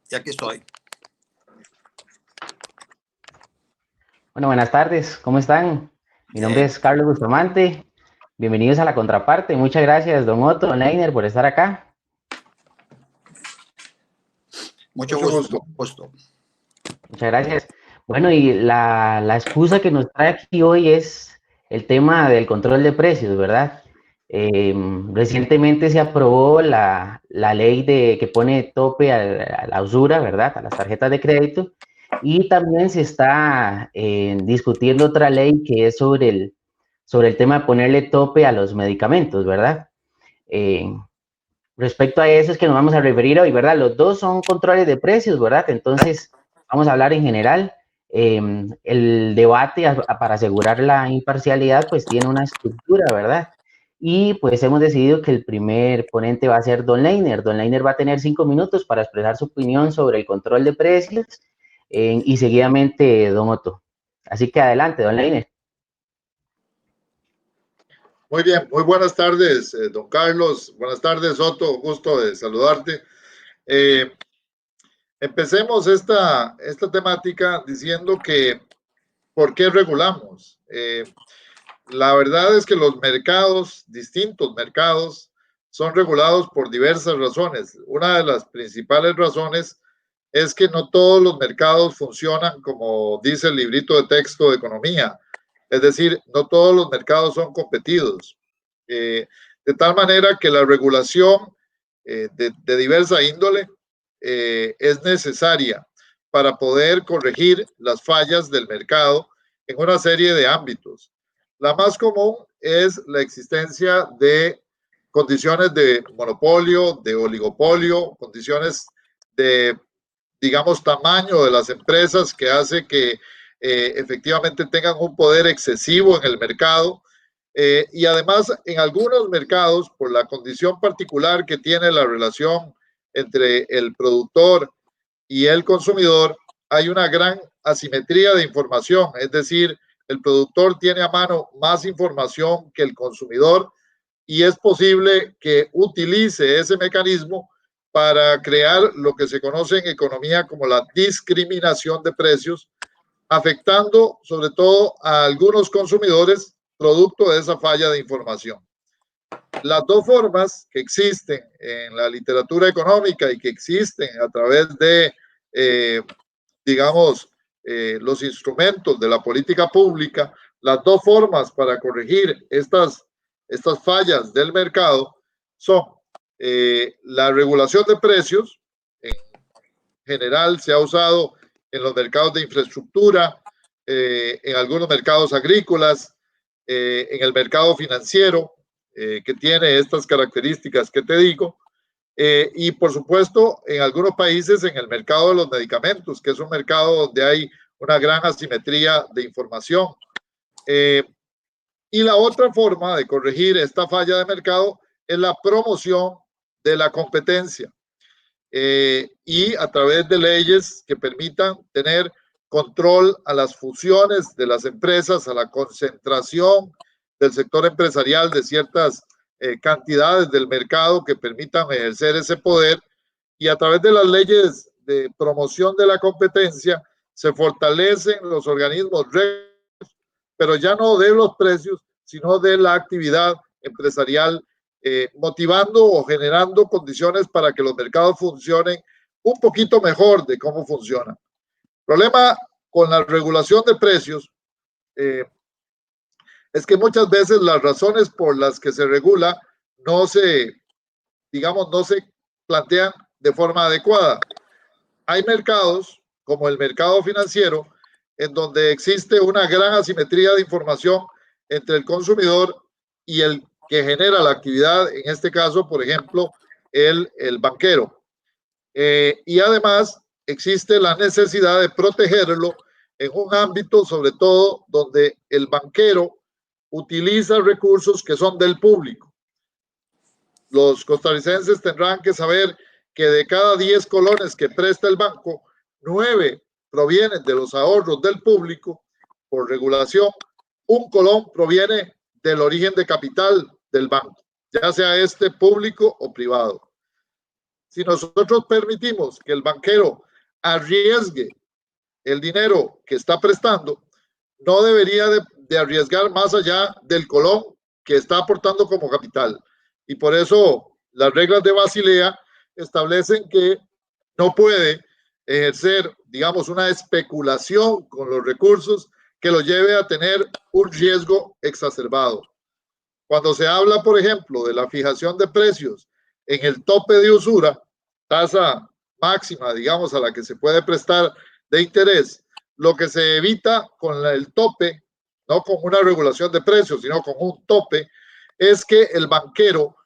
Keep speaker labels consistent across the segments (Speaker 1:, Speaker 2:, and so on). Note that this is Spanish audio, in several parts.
Speaker 1: Y aquí estoy.
Speaker 2: Bueno, buenas tardes, ¿cómo están? Mi nombre
Speaker 1: Bien.
Speaker 2: es Carlos Bustamante. Bienvenidos a La Contraparte. Muchas gracias, don Otto, don Leiner, por estar acá.
Speaker 1: Mucho
Speaker 3: Mucho
Speaker 1: gusto.
Speaker 3: gusto.
Speaker 1: Gusto.
Speaker 2: Muchas gracias. Bueno, y la excusa que nos trae aquí hoy es el tema del control de precios, ¿verdad? Recientemente se aprobó la ley que pone tope a la usura, ¿verdad? A las tarjetas de crédito. Y también se está discutiendo otra ley que es sobre el tema de ponerle tope a los medicamentos, ¿verdad? Eh, Respecto a eso es que nos vamos a referir hoy, ¿verdad? Los dos son controles de precios, ¿verdad? Entonces, vamos a hablar en general. El debate para asegurar la imparcialidad, pues tiene una estructura, ¿verdad? Y pues hemos decidido que el primer ponente va a ser Don Leiner. Don Leiner va a tener 5 minutos para expresar su opinión sobre el control de precios y seguidamente Don Otto. Así que adelante, Don Leiner.
Speaker 3: Muy bien, muy buenas tardes, don Carlos. Buenas tardes, Otto. Gusto de saludarte. Empecemos esta temática diciendo que ¿por qué regulamos? La verdad es que los mercados, distintos mercados, son regulados por diversas razones. Una de las principales razones es que no todos los mercados funcionan como dice el librito de texto de economía. Es decir, no todos los mercados son competidos. De tal manera que la regulación de diversa índole es necesaria para poder corregir las fallas del mercado en una serie de ámbitos. La más común es la existencia de condiciones de monopolio, de oligopolio, condiciones de, digamos, tamaño de las empresas que hace que efectivamente tengan un poder excesivo en el mercado. Y además, en algunos mercados, por la condición particular que tiene la relación entre el productor y el consumidor, hay una gran asimetría de información, es decir, el productor tiene a mano más información que el consumidor y es posible que utilice ese mecanismo para crear lo que se conoce en economía como la discriminación de precios, afectando sobre todo a algunos consumidores producto de esa falla de información. Las dos formas que existen en la literatura económica y que existen a través de, digamos, los instrumentos de la política pública, las dos formas para corregir estas fallas del mercado son la regulación de precios. En general se ha usado en los mercados de infraestructura, en algunos mercados agrícolas, en el mercado financiero, que tiene estas características que te digo, y por supuesto en algunos países en el mercado de los medicamentos, que es un mercado donde hay una gran asimetría de información. Y la otra forma de corregir esta falla de mercado es la promoción de la competencia y a través de leyes que permitan tener control a las fusiones de las empresas, a la concentración del sector empresarial de ciertas cantidades del mercado que permitan ejercer ese poder, y a través de las leyes de promoción de la competencia se fortalecen los organismos, pero ya no de los precios, sino de la actividad empresarial, motivando o generando condiciones para que los mercados funcionen un poquito mejor de cómo funcionan. El problema con la regulación de precios es que muchas veces las razones por las que se regula no se, digamos, no se plantean de forma adecuada. Hay mercados, como el mercado financiero, en donde existe una gran asimetría de información entre el consumidor y el que genera la actividad, en este caso, por ejemplo, el banquero. Y además existe la necesidad de protegerlo en un ámbito, sobre todo, donde el banquero utiliza recursos que son del público. Los costarricenses tendrán que saber que de cada 10 colones que presta el banco, 9 provienen de los ahorros del público por regulación. Un colón proviene del origen de capital del banco, ya sea este público o privado. si nosotros permitimos que el banquero arriesgue el dinero que está prestando, no debería de arriesgar más allá del colón que está aportando como capital. Y por eso las reglas de Basilea establecen que no puede ejercer, digamos, una especulación con los recursos que lo lleve a tener un riesgo exacerbado. Cuando se habla, por ejemplo, de la fijación de precios en el tope de usura, tasa máxima, digamos, a la que se puede prestar de interés, lo que se evita con el tope, no con una regulación de precios, sino con un tope, es que el banquero,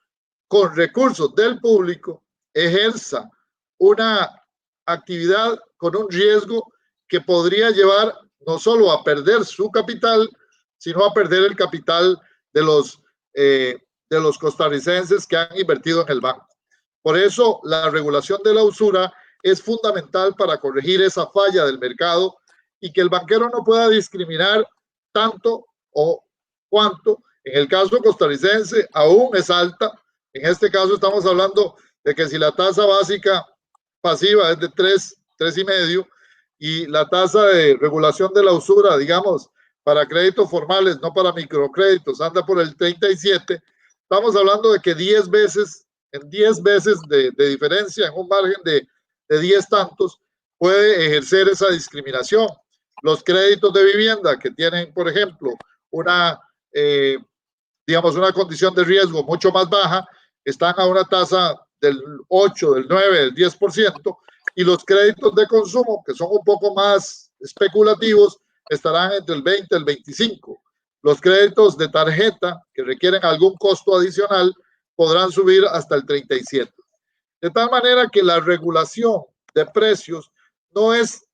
Speaker 3: con recursos del público, ejerza una actividad con un riesgo que podría llevar no solo a perder su capital, sino a perder el capital de los costarricenses que han invertido en el banco. Por eso, la regulación de la usura es fundamental para corregir esa falla del mercado y que el banquero no pueda discriminar tanto o cuanto. En el caso costarricense aún es alta. En este caso estamos hablando de que si la tasa básica pasiva es de 3,5 y la tasa de regulación de la usura, digamos, para créditos formales, no para microcréditos, anda por el 37, estamos hablando de que 10 veces, en 10 veces de diferencia, en un margen de 10 tantos, puede ejercer esa discriminación. Los créditos de vivienda que tienen, por ejemplo, digamos, una condición de riesgo mucho más baja, están a una tasa del 8, del 9, del 10%, y los créditos de consumo, que son un poco más especulativos, estarán entre el 20 y el 25. Los créditos de tarjeta, que requieren algún costo adicional, podrán subir hasta el 37. De tal manera que la regulación de precios no es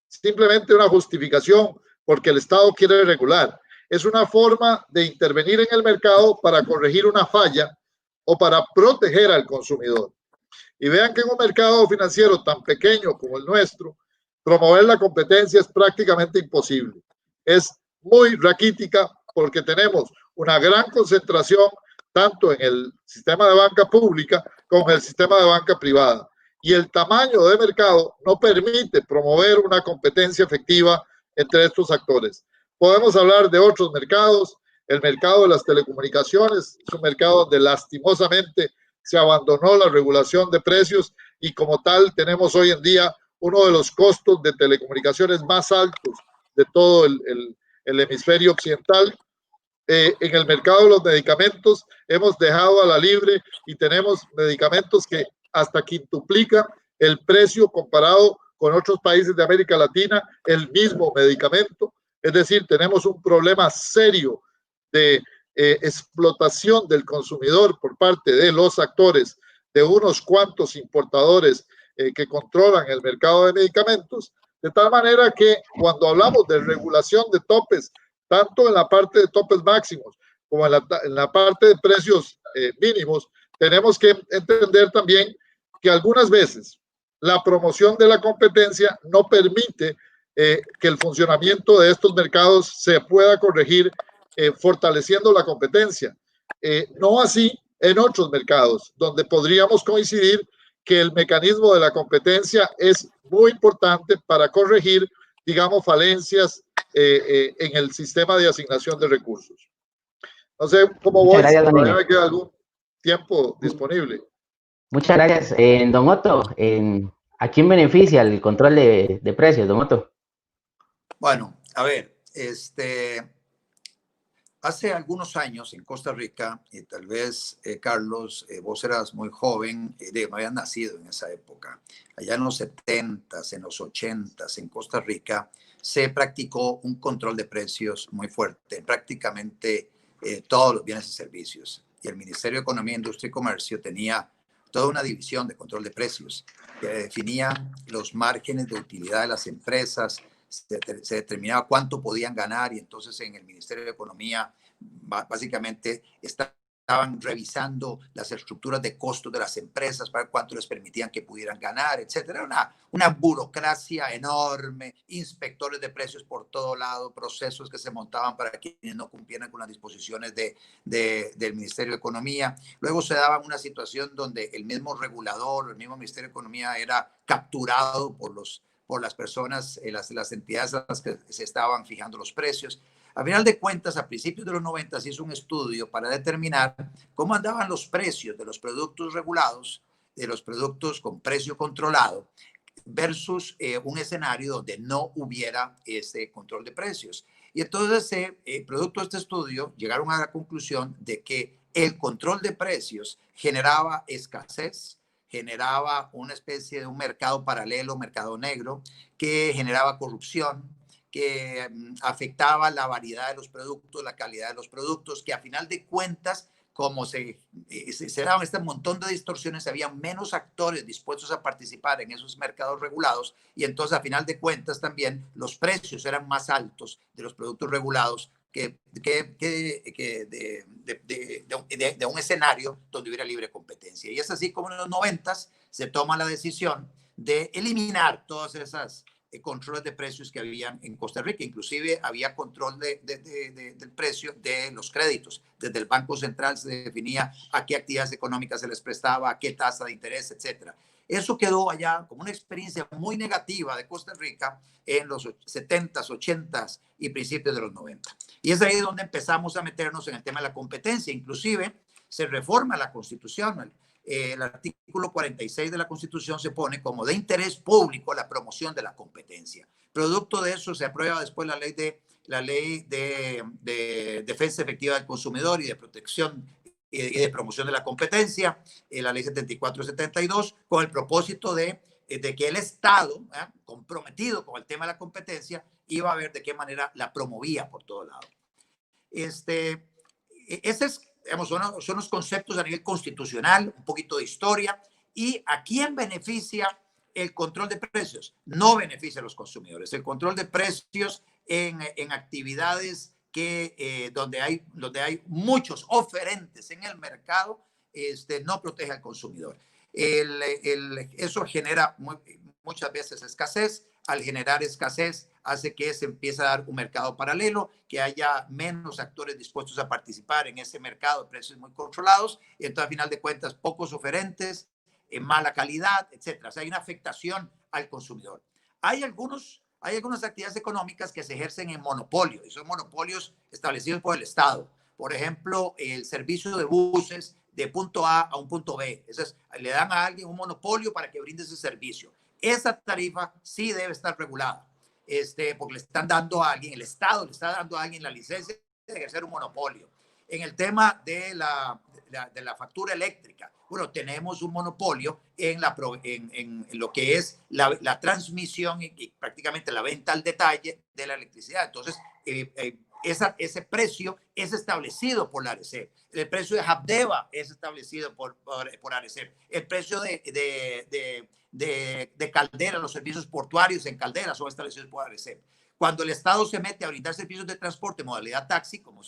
Speaker 3: simplemente una justificación porque el Estado quiere regular. Es una forma de intervenir en el mercado para corregir una falla o para proteger al consumidor. Y vean que en un mercado financiero tan pequeño como el nuestro, promover la competencia es prácticamente imposible. Es muy raquítica porque tenemos una gran concentración tanto en el sistema de banca pública como en el sistema de banca privada. Y el tamaño de mercado no permite promover una competencia efectiva entre estos actores. Podemos hablar de otros mercados. El mercado de las telecomunicaciones es un mercado donde lastimosamente se abandonó la regulación de precios y como tal tenemos hoy en día uno de los costos de telecomunicaciones más altos de todo el hemisferio occidental. En el mercado de los medicamentos hemos dejado a la libre y tenemos medicamentos que hasta quintuplican el precio comparado con otros países de América Latina, el mismo medicamento. Es decir, tenemos un problema serio de explotación del consumidor por parte de los actores, de unos cuantos importadores que controlan el mercado de medicamentos, de tal manera que cuando hablamos de regulación de topes, tanto en la parte de topes máximos como en la parte de precios mínimos, tenemos que entender también que algunas veces la promoción de la competencia no permite que el funcionamiento de estos mercados se pueda corregir fortaleciendo la competencia. No así en otros mercados, donde podríamos coincidir que el mecanismo de la competencia es muy importante para corregir, digamos, falencias en el sistema de asignación de recursos. No sé cómo voy, si todavía me queda algún tiempo disponible.
Speaker 2: Muchas gracias. Don Otto, ¿a quién beneficia el control de precios, don Otto?
Speaker 1: Bueno, a ver, hace algunos años en Costa Rica, y tal vez, Carlos, vos eras muy joven, no habías nacido en esa época, allá en los 70s, en los 80s, en Costa Rica, se practicó un control de precios muy fuerte, prácticamente todos los bienes y servicios. Y el Ministerio de Economía, Industria y Comercio tenía toda una división de control de precios que definía los márgenes de utilidad de las empresas, se determinaba cuánto podían ganar y entonces en el Ministerio de Economía básicamente estaba estaban revisando las estructuras de costos de las empresas para cuánto les permitían que pudieran ganar, etcétera. Una burocracia enorme, inspectores de precios por todo lado, procesos que se montaban para quienes no cumplieran con las disposiciones del Ministerio de Economía. Luego se daba una situación donde el mismo regulador, el mismo Ministerio de Economía era capturado por las personas, las entidades a las que se estaban fijando los precios. A final de cuentas, a principios de los 90 se hizo un estudio para determinar cómo andaban los precios de los productos regulados, de los productos con precio controlado, versus un escenario donde no hubiera ese control de precios. Y entonces, producto de este estudio, llegaron a la conclusión de que el control de precios generaba escasez, generaba una especie de un mercado paralelo, mercado negro, que generaba corrupción, que afectaba la variedad de los productos, la calidad de los productos, que a final de cuentas, como se daban este montón de distorsiones, había menos actores dispuestos a participar en esos mercados regulados y entonces a final de cuentas también los precios eran más altos de los productos regulados que de un escenario donde hubiera libre competencia. Y es así como en los 90s se toma la decisión de eliminar todas esas controles de precios que habían en Costa Rica. Inclusive había control del precio de los créditos. Desde el Banco Central se definía a qué actividades económicas se les prestaba, a qué tasa de interés, etcétera. Eso quedó allá como una experiencia muy negativa de Costa Rica en los 70s, 80s y principios de los 90. Y es ahí donde empezamos a meternos en el tema de la competencia. Inclusive se reforma la Constitución. El artículo 46 de la Constitución se pone como de interés público la promoción de la competencia. Producto de eso se aprueba después la ley de defensa efectiva del consumidor y de protección y de promoción de la competencia, la ley 74-72, con el propósito de que el Estado, comprometido con el tema de la competencia, iba a ver de qué manera la promovía por todo lado. Ese es, digamos, son los conceptos a nivel constitucional, un poquito de historia. ¿Y a quién beneficia el control de precios? No beneficia a los consumidores. El control de precios en actividades donde hay muchos oferentes en el mercado, no protege al consumidor. Eso genera muchas veces escasez. Al generar escasez, hace que se empiece a dar un mercado paralelo, que haya menos actores dispuestos a participar en ese mercado de precios muy controlados, y entonces, a final de cuentas, pocos oferentes, mala calidad, etcétera. O sea, hay una afectación al consumidor. Hay algunas actividades económicas que se ejercen en monopolio, y son monopolios establecidos por el Estado. Por ejemplo, el servicio de buses de punto A a un punto B. Le dan a alguien un monopolio para que brinde ese servicio. Esa tarifa sí debe estar regulada, porque le están dando a alguien, el Estado le está dando a alguien la licencia de ejercer un monopolio. En el tema de la factura eléctrica, bueno, tenemos un monopolio en lo que es la transmisión y prácticamente la venta al detalle de la electricidad. Entonces, ese precio es establecido por la ARECEP. El precio de Habdeba es establecido por ARECEP. El precio de Caldera, los servicios portuarios en Caldera son establecidos por ARECEP. Cuando el Estado se mete a brindar servicios de transporte modalidad taxi, como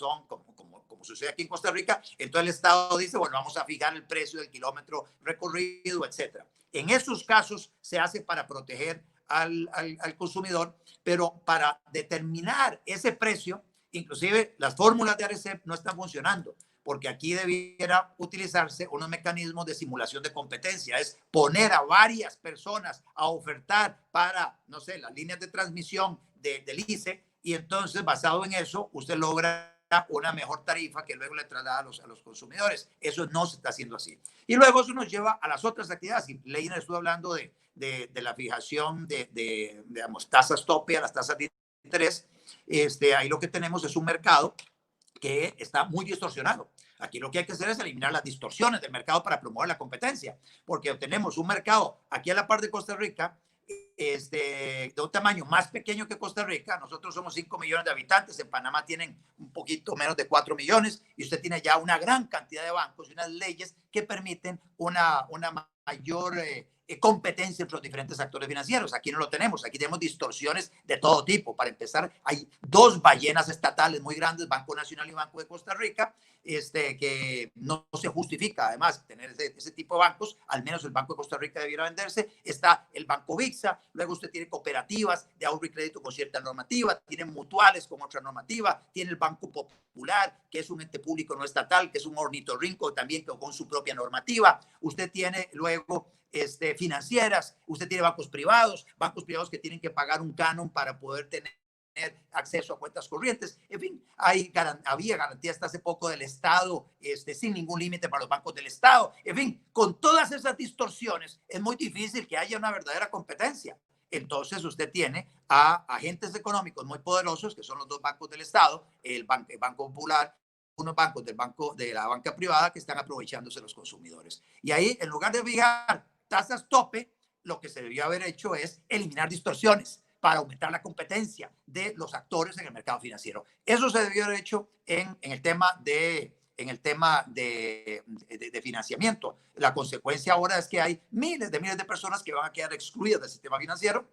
Speaker 1: sucede aquí en Costa Rica, entonces el Estado dice, bueno, vamos a fijar el precio del kilómetro recorrido, etcétera. En esos casos se hace para proteger al consumidor, pero para determinar ese precio, inclusive las fórmulas de ARECEP no están funcionando, porque aquí debiera utilizarse unos mecanismos de simulación de competencia, es poner a varias personas a ofertar para, no sé, las líneas de transmisión del ICE, y entonces, basado en eso, usted logra una mejor tarifa que luego le traslada a los consumidores. Eso no se está haciendo así. Y luego eso nos lleva a las otras actividades. Y Leina estuvo hablando de la fijación digamos, tasas tope a las tasas de interés. Ahí lo que tenemos es un mercado que está muy distorsionado. Aquí lo que hay que hacer es eliminar las distorsiones del mercado para promover la competencia, porque tenemos un mercado aquí a la par de Costa Rica, de un tamaño más pequeño que Costa Rica. Nosotros somos 5 millones de habitantes, en Panamá tienen un poquito menos de 4 millones, y usted tiene ya una gran cantidad de bancos y unas leyes que permiten una mayor competencia entre los diferentes actores financieros. Aquí no lo tenemos, aquí tenemos distorsiones de todo tipo. Para empezar, hay dos ballenas estatales muy grandes, Banco Nacional y Banco de Costa Rica, que no se justifica además tener ese tipo de bancos. Al menos el Banco de Costa Rica debiera venderse. Está el Banco VIXA, luego usted tiene cooperativas de ahorro y crédito con cierta normativa, tiene mutuales con otra normativa, tiene el Banco Popular, que es un ente público no estatal, que es un ornitorrinco también con su propia normativa. Usted tiene luego financieras, usted tiene bancos privados que tienen que pagar un canon para poder tener acceso a cuentas corrientes. En fin, había garantía hasta hace poco del Estado, sin ningún límite para los bancos del Estado. En fin, con todas esas distorsiones es muy difícil que haya una verdadera competencia. Entonces usted tiene a agentes económicos muy poderosos, que son los dos bancos del Estado, el Banco Popular, unos bancos de la banca privada, que están aprovechándose de los consumidores. Y ahí, en lugar de fijar tasas tope, lo que se debió haber hecho es eliminar distorsiones para aumentar la competencia de los actores en el mercado financiero. Eso se debió haber hecho en el tema de financiamiento. La consecuencia ahora es que hay miles de personas que van a quedar excluidas del sistema financiero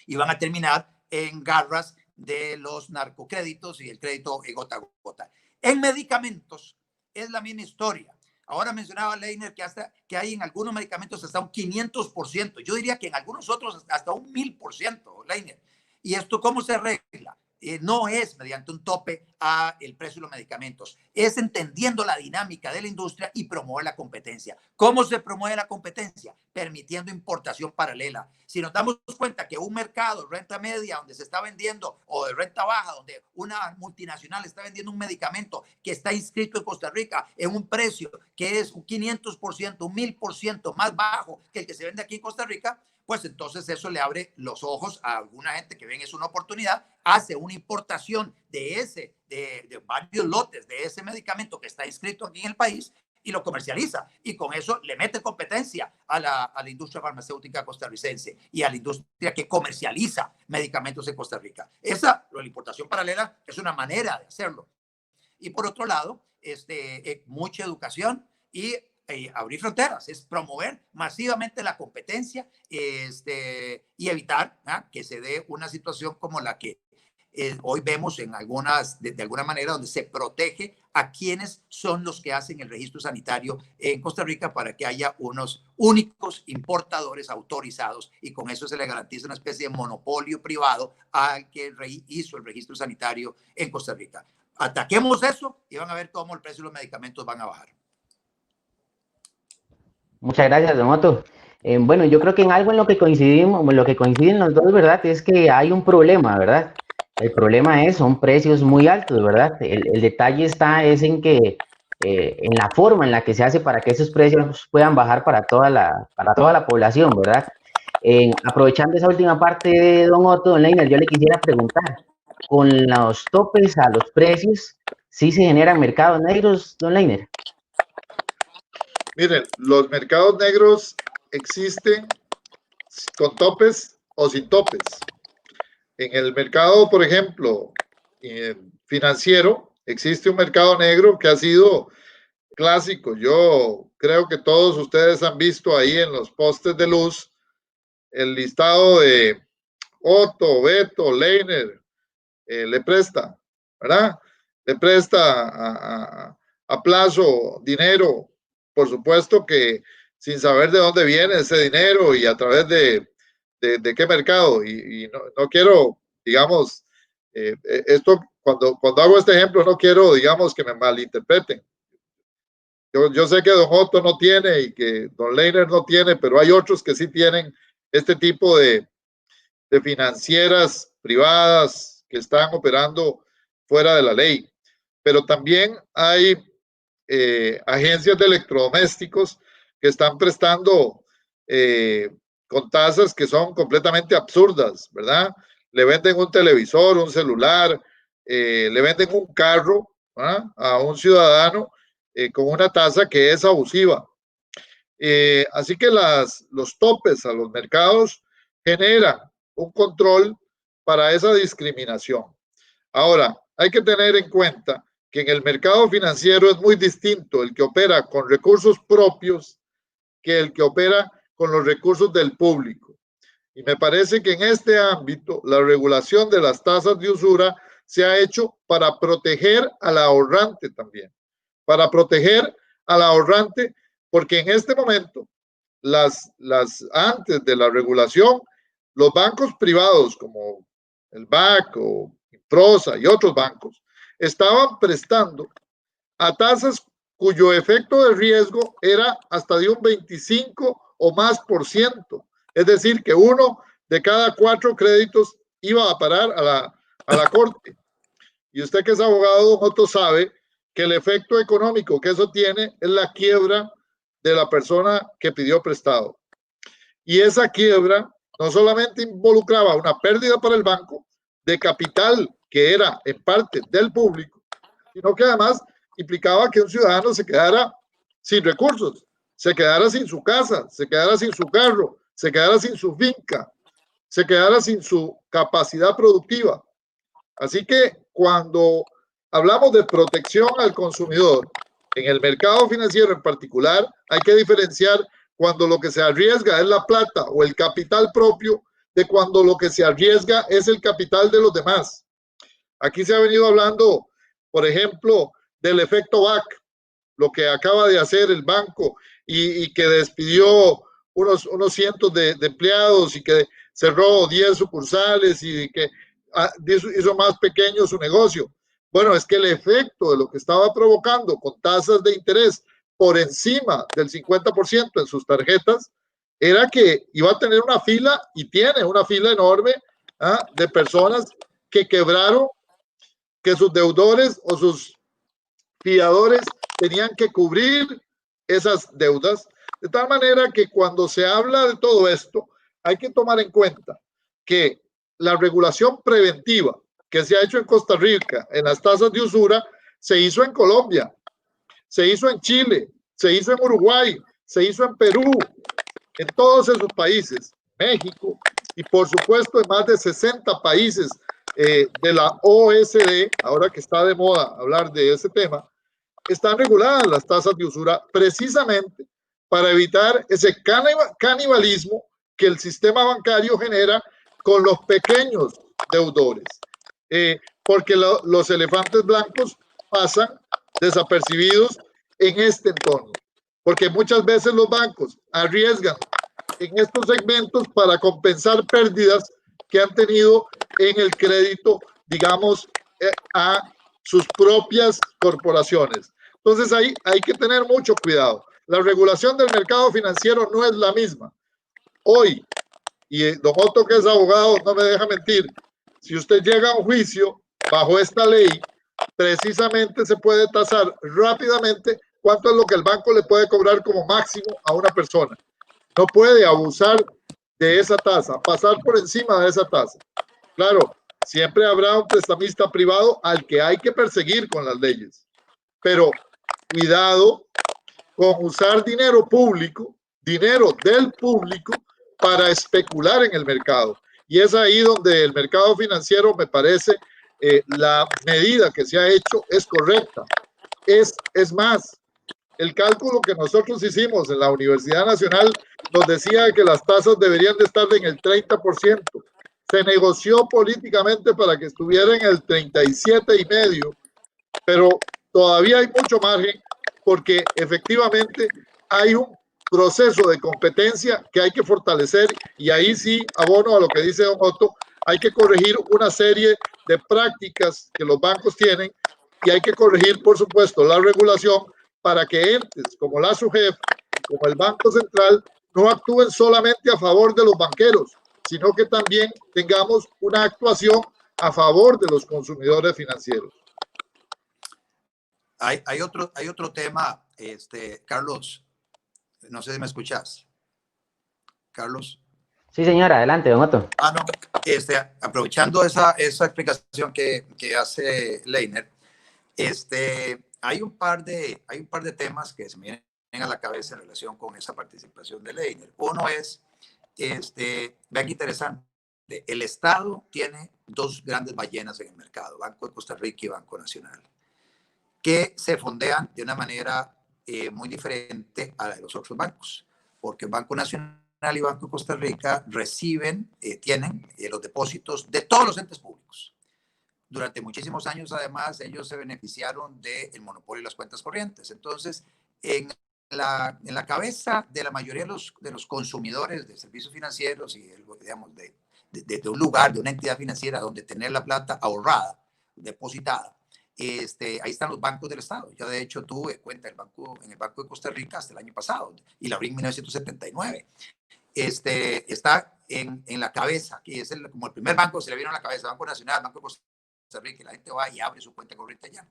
Speaker 1: y van a terminar en garras de los narcocréditos y el crédito gota a gota. En medicamentos es la misma historia. Ahora mencionaba Leiner que hay en algunos medicamentos hasta un 500%. Yo diría que en algunos otros hasta un 1000%, Leiner. ¿Y esto cómo se arregla? No es mediante un tope a el precio de los medicamentos, es entendiendo la dinámica de la industria y promover la competencia. ¿Cómo se promueve la competencia? Permitiendo importación paralela. Si nos damos cuenta que un mercado de renta media donde se está vendiendo, o de renta baja, donde una multinacional está vendiendo un medicamento que está inscrito en Costa Rica en un precio que es un 500%, un 1000% más bajo que el que se vende aquí en Costa Rica, pues entonces eso le abre los ojos a alguna gente que ven es una oportunidad, hace una importación de varios lotes de ese medicamento que está inscrito aquí en el país y lo comercializa. Y con eso le mete competencia a la industria farmacéutica costarricense y a la industria que comercializa medicamentos en Costa Rica. La importación paralela es una manera de hacerlo. Y por otro lado, mucha educación y abrir fronteras, es promover masivamente la competencia y evitar que se dé una situación como la que hoy vemos en de alguna manera, donde se protege a quienes son los que hacen el registro sanitario en Costa Rica para que haya unos únicos importadores autorizados y con eso se le garantiza una especie de monopolio privado al que hizo el registro sanitario en Costa Rica. Ataquemos eso y van a ver cómo el precio de los medicamentos van a bajar.
Speaker 2: Muchas gracias, don Otto. Bueno, yo creo que en algo en lo que coinciden los dos, ¿verdad? Es que hay un problema, ¿verdad? El problema son precios muy altos, ¿verdad? El detalle es en que en la forma en la que se hace para que esos precios puedan bajar para toda la población, ¿verdad? Aprovechando esa última parte de don Otto, don Leiner, yo le quisiera preguntar, con los topes a los precios, ¿sí se generan mercados negros, don Leiner?
Speaker 3: Miren, los mercados negros existen con topes o sin topes. En el mercado, por ejemplo, financiero, existe un mercado negro que ha sido clásico. Yo creo que todos ustedes han visto ahí en los postes de luz el listado de Otto, Beto, Leiner, le presta, ¿verdad? Le presta a plazo dinero, por supuesto que sin saber de dónde viene ese dinero y a través de qué mercado. Y no quiero, digamos, esto, cuando hago este ejemplo, no quiero, digamos, que me malinterpreten. Yo sé que don Otto no tiene y que don Leiner no tiene, pero hay otros que sí tienen este tipo de financieras privadas que están operando fuera de la ley. Pero también hay agencias de electrodomésticos que están prestando con tasas que son completamente absurdas, ¿verdad? Le venden un televisor, un celular, le venden un carro, ¿verdad?, a un ciudadano con una tasa que es abusiva. Así que los topes a los mercados generan un control para esa discriminación. Ahora, hay que tener en cuenta que en el mercado financiero es muy distinto el que opera con recursos propios que el que opera con los recursos del público. Y me parece que en este ámbito la regulación de las tasas de usura se ha hecho para proteger al ahorrante también, para proteger al ahorrante, porque en este momento, antes de la regulación, los bancos privados como el BAC o Prosa y otros bancos estaban prestando a tasas cuyo efecto de riesgo era hasta de un 25 o más por ciento. Es decir, que 1 de cada 4 créditos iba a parar a la corte. Y usted que es abogado, don Otto, sabe que el efecto económico que eso tiene es la quiebra de la persona que pidió prestado. Y esa quiebra no solamente involucraba una pérdida para el banco de capital que era en parte del público, sino que además implicaba que un ciudadano se quedara sin recursos, se quedara sin su casa, se quedara sin su carro, se quedara sin su finca, se quedara sin su capacidad productiva. Así que cuando hablamos de protección al consumidor, en el mercado financiero en particular, hay que diferenciar cuando lo que se arriesga es la plata o el capital propio de cuando lo que se arriesga es el capital de los demás. Aquí se ha venido hablando, por ejemplo, del efecto BAC, lo que acaba de hacer el banco y que despidió unos cientos de empleados y que cerró 10 sucursales y que hizo más pequeño su negocio. Bueno, es que el efecto de lo que estaba provocando con tasas de interés por encima del 50% en sus tarjetas era que iba a tener una fila, y tiene una fila enorme de personas que quebraron, que sus deudores o sus fiadores tenían que cubrir esas deudas, de tal manera que cuando se habla de todo esto, hay que tomar en cuenta que la regulación preventiva que se ha hecho en Costa Rica en las tasas de usura se hizo en Colombia, se hizo en Chile, se hizo en Uruguay, se hizo en Perú, en todos esos países, México y por supuesto en más de 60 países de la OECD, ahora que está de moda hablar de ese tema, están reguladas las tasas de usura precisamente para evitar ese canibalismo que el sistema bancario genera con los pequeños deudores. Porque los elefantes blancos pasan desapercibidos en este entorno. Porque muchas veces los bancos arriesgan en estos segmentos para compensar pérdidas que han tenido en el crédito, digamos, a sus propias corporaciones. Entonces ahí hay que tener mucho cuidado. La regulación del mercado financiero no es la misma. Hoy, y don Otto, que es abogado, no me deja mentir, si usted llega a un juicio bajo esta ley, precisamente se puede tasar rápidamente cuánto es lo que el banco le puede cobrar como máximo a una persona. No puede abusar de esa tasa, pasar por encima de esa tasa. Claro, siempre habrá un prestamista privado al que hay que perseguir con las leyes, pero cuidado con usar dinero público, dinero del público, para especular en el mercado. Y es ahí donde el mercado financiero, me parece, la medida que se ha hecho es correcta. Es más, el cálculo que nosotros hicimos en la Universidad Nacional nos decía que las tasas deberían de estar en el 30%. Se negoció políticamente para que estuviera en el 37,5%, pero todavía hay mucho margen porque efectivamente hay un proceso de competencia que hay que fortalecer, y ahí sí abono a lo que dice don Otto, hay que corregir una serie de prácticas que los bancos tienen, y hay que corregir, por supuesto, la regulación para que entes como la SUGEF, como el Banco Central, no actúen solamente a favor de los banqueros, sino que también tengamos una actuación a favor de los consumidores financieros.
Speaker 1: Hay otro tema, Carlos, no sé si me escuchas. Carlos.
Speaker 2: Sí, señora, adelante, don Otto.
Speaker 1: No, aprovechando esa explicación que hace Leiner, hay un par de temas que se me vienen a la cabeza en relación con esa participación de Leiner. Uno es, vean qué interesante, el Estado tiene dos grandes ballenas en el mercado, Banco de Costa Rica y Banco Nacional, que se fondean de una manera muy diferente a la de los otros bancos, porque el Banco Nacional y Banco de Costa Rica reciben, tienen los depósitos de todos los entes públicos. Durante muchísimos años, además, ellos se beneficiaron del monopolio de las cuentas corrientes. Entonces, en la cabeza de la mayoría de los consumidores de servicios financieros y, digamos, de un lugar, de una entidad financiera donde tener la plata ahorrada, depositada, ahí están los bancos del Estado. Yo, de hecho, tuve cuenta en el Banco de Costa Rica hasta el año pasado y la abrí en 1979. Está en la cabeza, que es como el primer banco, se le vino a la cabeza, Banco Nacional, Banco de Costa Rica, que la gente va y abre su cuenta corriente allá.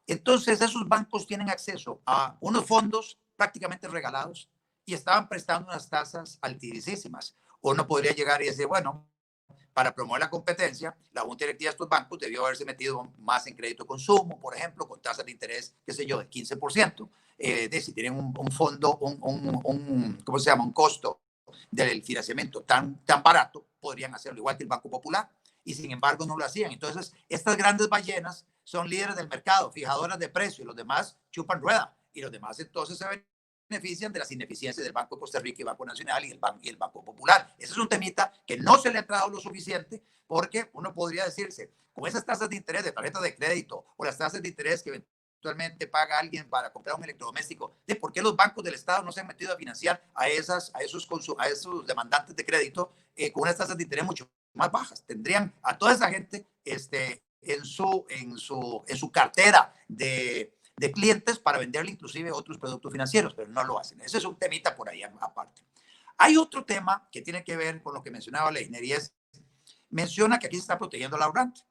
Speaker 1: Entonces, esos bancos tienen acceso a unos fondos prácticamente regalados y estaban prestando unas tasas altísimas. Uno podría llegar y decir, bueno, para promover la competencia, la Junta Directiva de estos bancos debió haberse metido más en crédito consumo, por ejemplo, con tasas de interés, qué sé yo, de 15%. Si tienen un fondo, ¿cómo se llama? Un costo del financiamiento tan barato, podrían hacerlo igual que el Banco Popular. Y sin embargo no lo hacían. Entonces, estas grandes ballenas son líderes del mercado, fijadoras de precios, y los demás chupan rueda. Y los demás entonces se benefician de las ineficiencias del Banco de Costa Rica y Banco Nacional y el Banco Popular. Ese es un temita que no se le ha dado lo suficiente, porque uno podría decirse, con esas tasas de interés de tarjeta de crédito o las tasas de interés que eventualmente paga alguien para comprar un electrodoméstico, ¿de por qué los bancos del Estado no se han metido a financiar a esos demandantes de crédito con unas tasas de interés mucho más bajas? Tendrían a toda esa gente en su cartera de clientes para venderle inclusive otros productos financieros, pero no lo hacen. Ese es un temita por ahí aparte. Hay otro tema que tiene que ver con lo que mencionaba Leiner, y menciona que aquí se está protegiendo al ahorrante.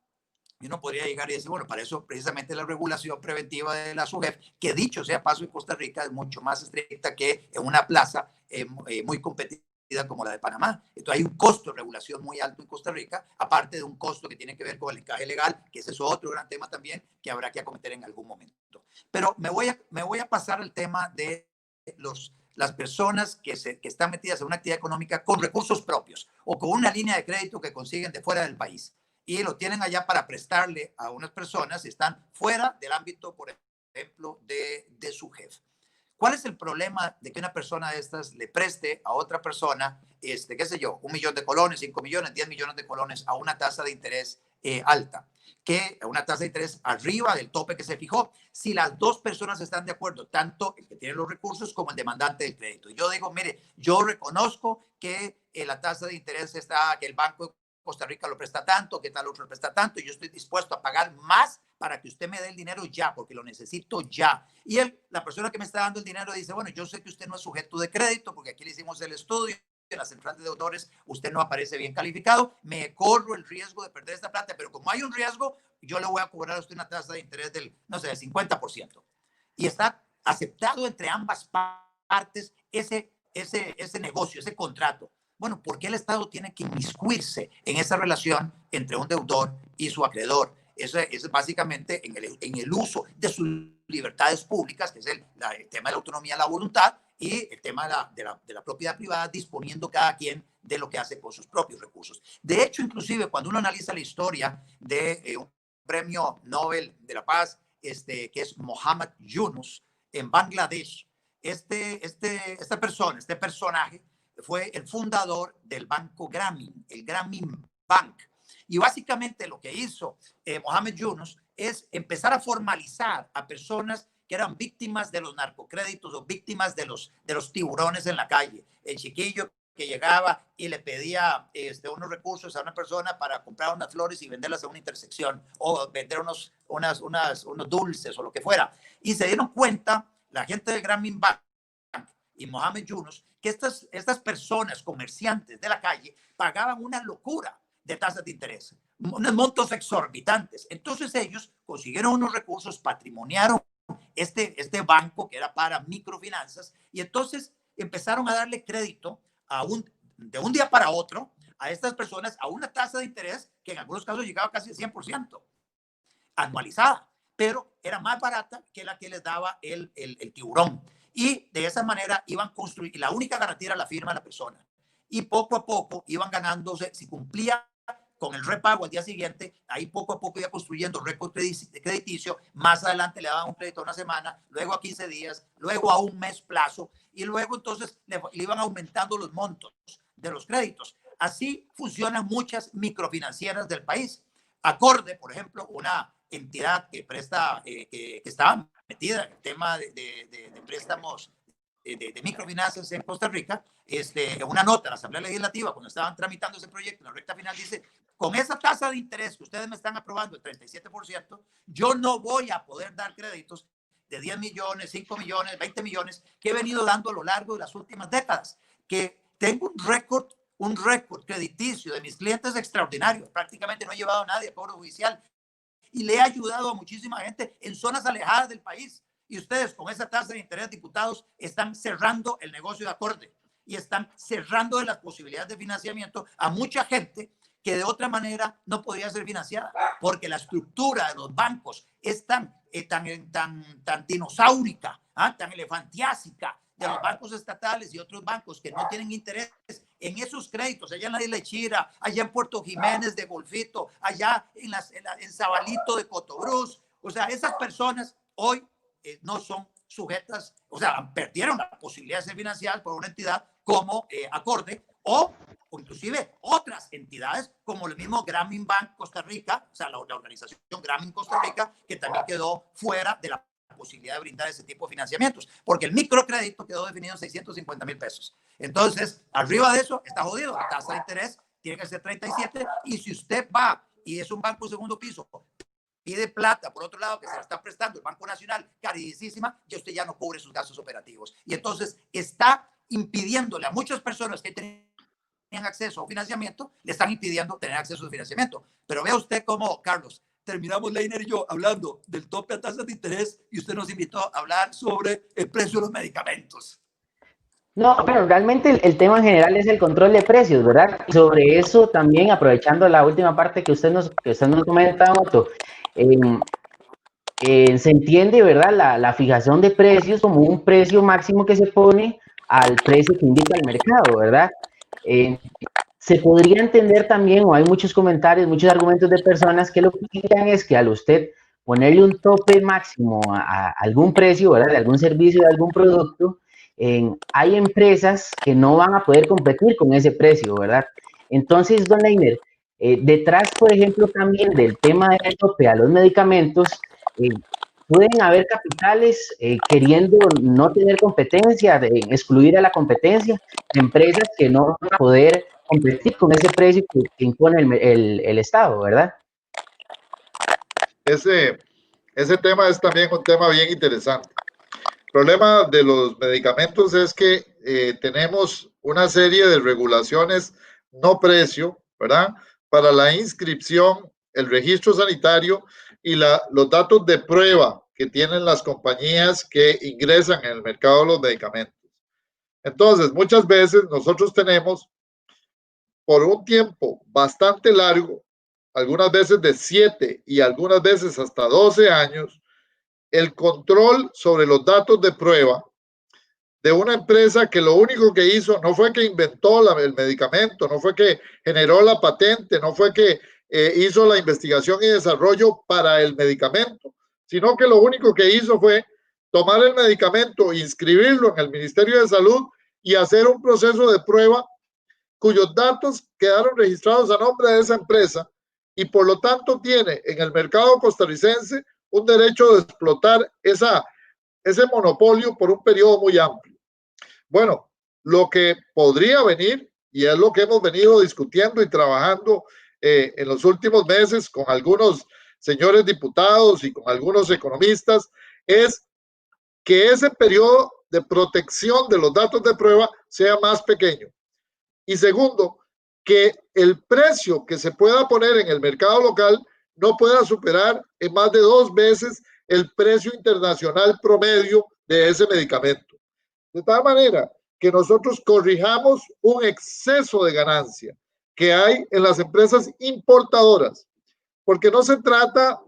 Speaker 1: Y uno podría llegar y decir, bueno, para eso precisamente la regulación preventiva de la SUGEF, que dicho sea paso en Costa Rica, es mucho más estricta que en una plaza muy competitiva como la de Panamá. Entonces hay un costo de regulación muy alto en Costa Rica, aparte de un costo que tiene que ver con el encaje legal, que ese es otro gran tema también que habrá que acometer en algún momento. Pero me voy a pasar al tema de las personas que están metidas en una actividad económica con recursos propios o con una línea de crédito que consiguen de fuera del país y lo tienen allá para prestarle a unas personas y están fuera del ámbito, por ejemplo, de su jefe. ¿Cuál es el problema de que una persona de estas le preste a otra persona, qué sé yo, 1 millón de colones, 5 millones, 10 millones de colones a una tasa de interés alta, que a una tasa de interés arriba del tope que se fijó, si las dos personas están de acuerdo, tanto el que tiene los recursos como el demandante del crédito? Yo digo, mire, yo reconozco que la tasa de interés está, que el Banco de Costa Rica lo presta tanto, que tal otro lo presta tanto, y yo estoy dispuesto a pagar más para que usted me dé el dinero ya, porque lo necesito ya. Y la persona que me está dando el dinero dice, bueno, yo sé que usted no es sujeto de crédito, porque aquí le hicimos el estudio, en la central de deudores usted no aparece bien calificado, me corro el riesgo de perder esta plata, pero como hay un riesgo, yo le voy a cobrar a usted una tasa de interés del, no sé, del 50%. Y está aceptado entre ambas partes ese negocio, ese contrato. Bueno, ¿por qué el Estado tiene que inmiscuirse en esa relación entre un deudor y su acreedor? Eso es básicamente en el uso de sus libertades públicas, que es el tema de la autonomía de la voluntad y el tema de la propiedad privada, disponiendo cada quien de lo que hace con sus propios recursos. De hecho, inclusive cuando uno analiza la historia de un premio Nobel de la Paz, que es Mohamed Yunus, en Bangladesh, este personaje, fue el fundador del banco Grameen, el Grameen Bank. Y básicamente lo que hizo Mohamed Yunus es empezar a formalizar a personas que eran víctimas de los narcocréditos o víctimas de los tiburones en la calle. El chiquillo que llegaba y le pedía unos recursos a una persona para comprar unas flores y venderlas en una intersección o vender unos dulces o lo que fuera. Y se dieron cuenta, la gente del Grameen Bank y Mohamed Yunus, que estas personas, comerciantes de la calle, pagaban una locura de tasas de interés, unos montos exorbitantes. Entonces ellos consiguieron unos recursos, patrimoniaron este banco que era para microfinanzas y entonces empezaron a darle crédito de un día para otro a estas personas a una tasa de interés que en algunos casos llegaba casi al 100% anualizada, pero era más barata que la que les daba el tiburón. Y de esa manera iban construir, y la única garantía era la firma de la persona. Y poco a poco iban ganándose, si cumplía con el repago al día siguiente, ahí poco a poco iba construyendo récord crediticio, más adelante le daban un crédito a una semana, luego a 15 días, luego a un mes plazo, y luego entonces le iban aumentando los montos de los créditos. Así funcionan muchas microfinancieras del país. Acorde, por ejemplo, una entidad que presta, que estaba metida en el tema de préstamos de microfinanzas en Costa Rica, una nota en la Asamblea Legislativa, cuando estaban tramitando ese proyecto, en la recta final dice, con esa tasa de interés que ustedes me están aprobando, el 37%, yo no voy a poder dar créditos de 10 millones, 5 millones, 20 millones, que he venido dando a lo largo de las últimas décadas, que tengo un récord crediticio de mis clientes extraordinario, prácticamente no he llevado a nadie a cobro judicial, y le he ayudado a muchísima gente en zonas alejadas del país. Y ustedes con esa tasa de interés, diputados, están cerrando el negocio de Acorde y están cerrando las posibilidades de financiamiento a mucha gente que de otra manera no podría ser financiada, porque la estructura de los bancos es tan dinosaurica, tan elefantiásica, de los bancos estatales y otros bancos que no tienen interés en esos créditos, allá en la Isla Chira, allá en Puerto Jiménez de Golfito, allá en Zabalito de Cotobruz. O sea, esas personas hoy no son sujetas, o sea, perdieron la posibilidad de ser financiadas por una entidad como Acorde o inclusive otras entidades como el mismo Grameen Bank Costa Rica, o sea, la organización Grameen Costa Rica, que también quedó fuera de la posibilidad de brindar ese tipo de financiamientos, porque el microcrédito quedó definido en 650,000 pesos. Entonces, arriba de eso está jodido, la tasa de interés tiene que ser 37, y si usted va y es un banco de segundo piso, pide plata, por otro lado, que se la está prestando el Banco Nacional, carísima, y usted ya no cubre sus gastos operativos. Y entonces está impidiéndole a muchas personas que tenían acceso a financiamiento, le están impidiendo tener acceso a financiamiento. Pero vea usted cómo, Carlos, terminamos Leiner y yo hablando del tope a tasas de interés y usted nos invitó a hablar sobre el precio de los medicamentos.
Speaker 2: No, pero realmente el tema en general es el control de precios, ¿verdad? Y sobre eso también, aprovechando la última parte que usted nos comenta, Otto, se entiende, ¿verdad? La fijación de precios como un precio máximo que se pone al precio que indica el mercado, ¿verdad? Se podría entender también, o hay muchos comentarios, muchos argumentos de personas que lo que indican es que al usted ponerle un tope máximo a algún precio, ¿verdad? De algún servicio, de algún producto, hay empresas que no van a poder competir con ese precio, ¿verdad? Entonces, don Leiner, detrás, por ejemplo, también del tema del tope a los medicamentos, pueden haber capitales queriendo no tener competencia, de excluir a la competencia, empresas que no van a poder competir con ese precio que impone el Estado, ¿verdad?
Speaker 3: Ese tema es también un tema bien interesante. El problema de los medicamentos es que tenemos una serie de regulaciones no precio, ¿verdad? Para la inscripción, el registro sanitario y los datos de prueba que tienen las compañías que ingresan en el mercado de los medicamentos. Entonces, muchas veces nosotros tenemos por un tiempo bastante largo, algunas veces de 7 y algunas veces hasta 12 años, el control sobre los datos de prueba de una empresa que lo único que hizo no fue que inventó el medicamento, no fue que generó la patente, no fue que hizo la investigación y desarrollo para el medicamento, sino que lo único que hizo fue tomar el medicamento, inscribirlo en el Ministerio de Salud y hacer un proceso de prueba cuyos datos quedaron registrados a nombre de esa empresa y por lo tanto tiene en el mercado costarricense un derecho de explotar ese monopolio por un periodo muy amplio. Bueno, lo que podría venir, y es lo que hemos venido discutiendo y trabajando en los últimos meses con algunos señores diputados y con algunos economistas, es que ese periodo de protección de los datos de prueba sea más pequeño. Y segundo, que el precio que se pueda poner en el mercado local no pueda superar en más de 2 veces el precio internacional promedio de ese medicamento. De tal manera que nosotros corrijamos un exceso de ganancia que hay en las empresas importadoras, porque no se trata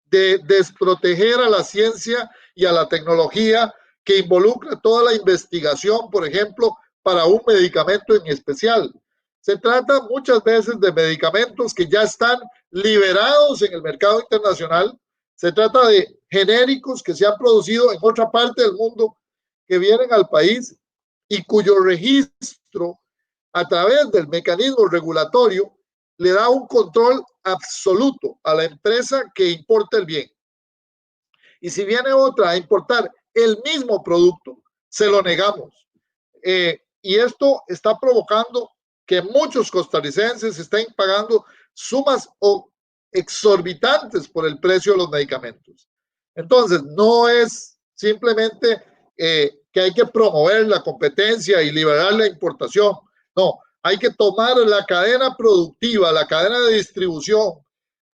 Speaker 3: de desproteger a la ciencia y a la tecnología que involucra toda la investigación, por ejemplo, para un medicamento en especial, Se trata muchas veces de medicamentos que ya están liberados en el mercado internacional. Se trata de genéricos que se han producido en otra parte del mundo, que vienen al país y cuyo registro a través del mecanismo regulatorio le da un control absoluto a la empresa que importa el bien. Y si viene otra a importar el mismo producto, se lo negamos. Y esto está provocando que muchos costarricenses estén pagando sumas exorbitantes por el precio de los medicamentos. Entonces, no es simplemente que hay que promover la competencia y liberar la importación. No, hay que tomar la cadena productiva, la cadena de distribución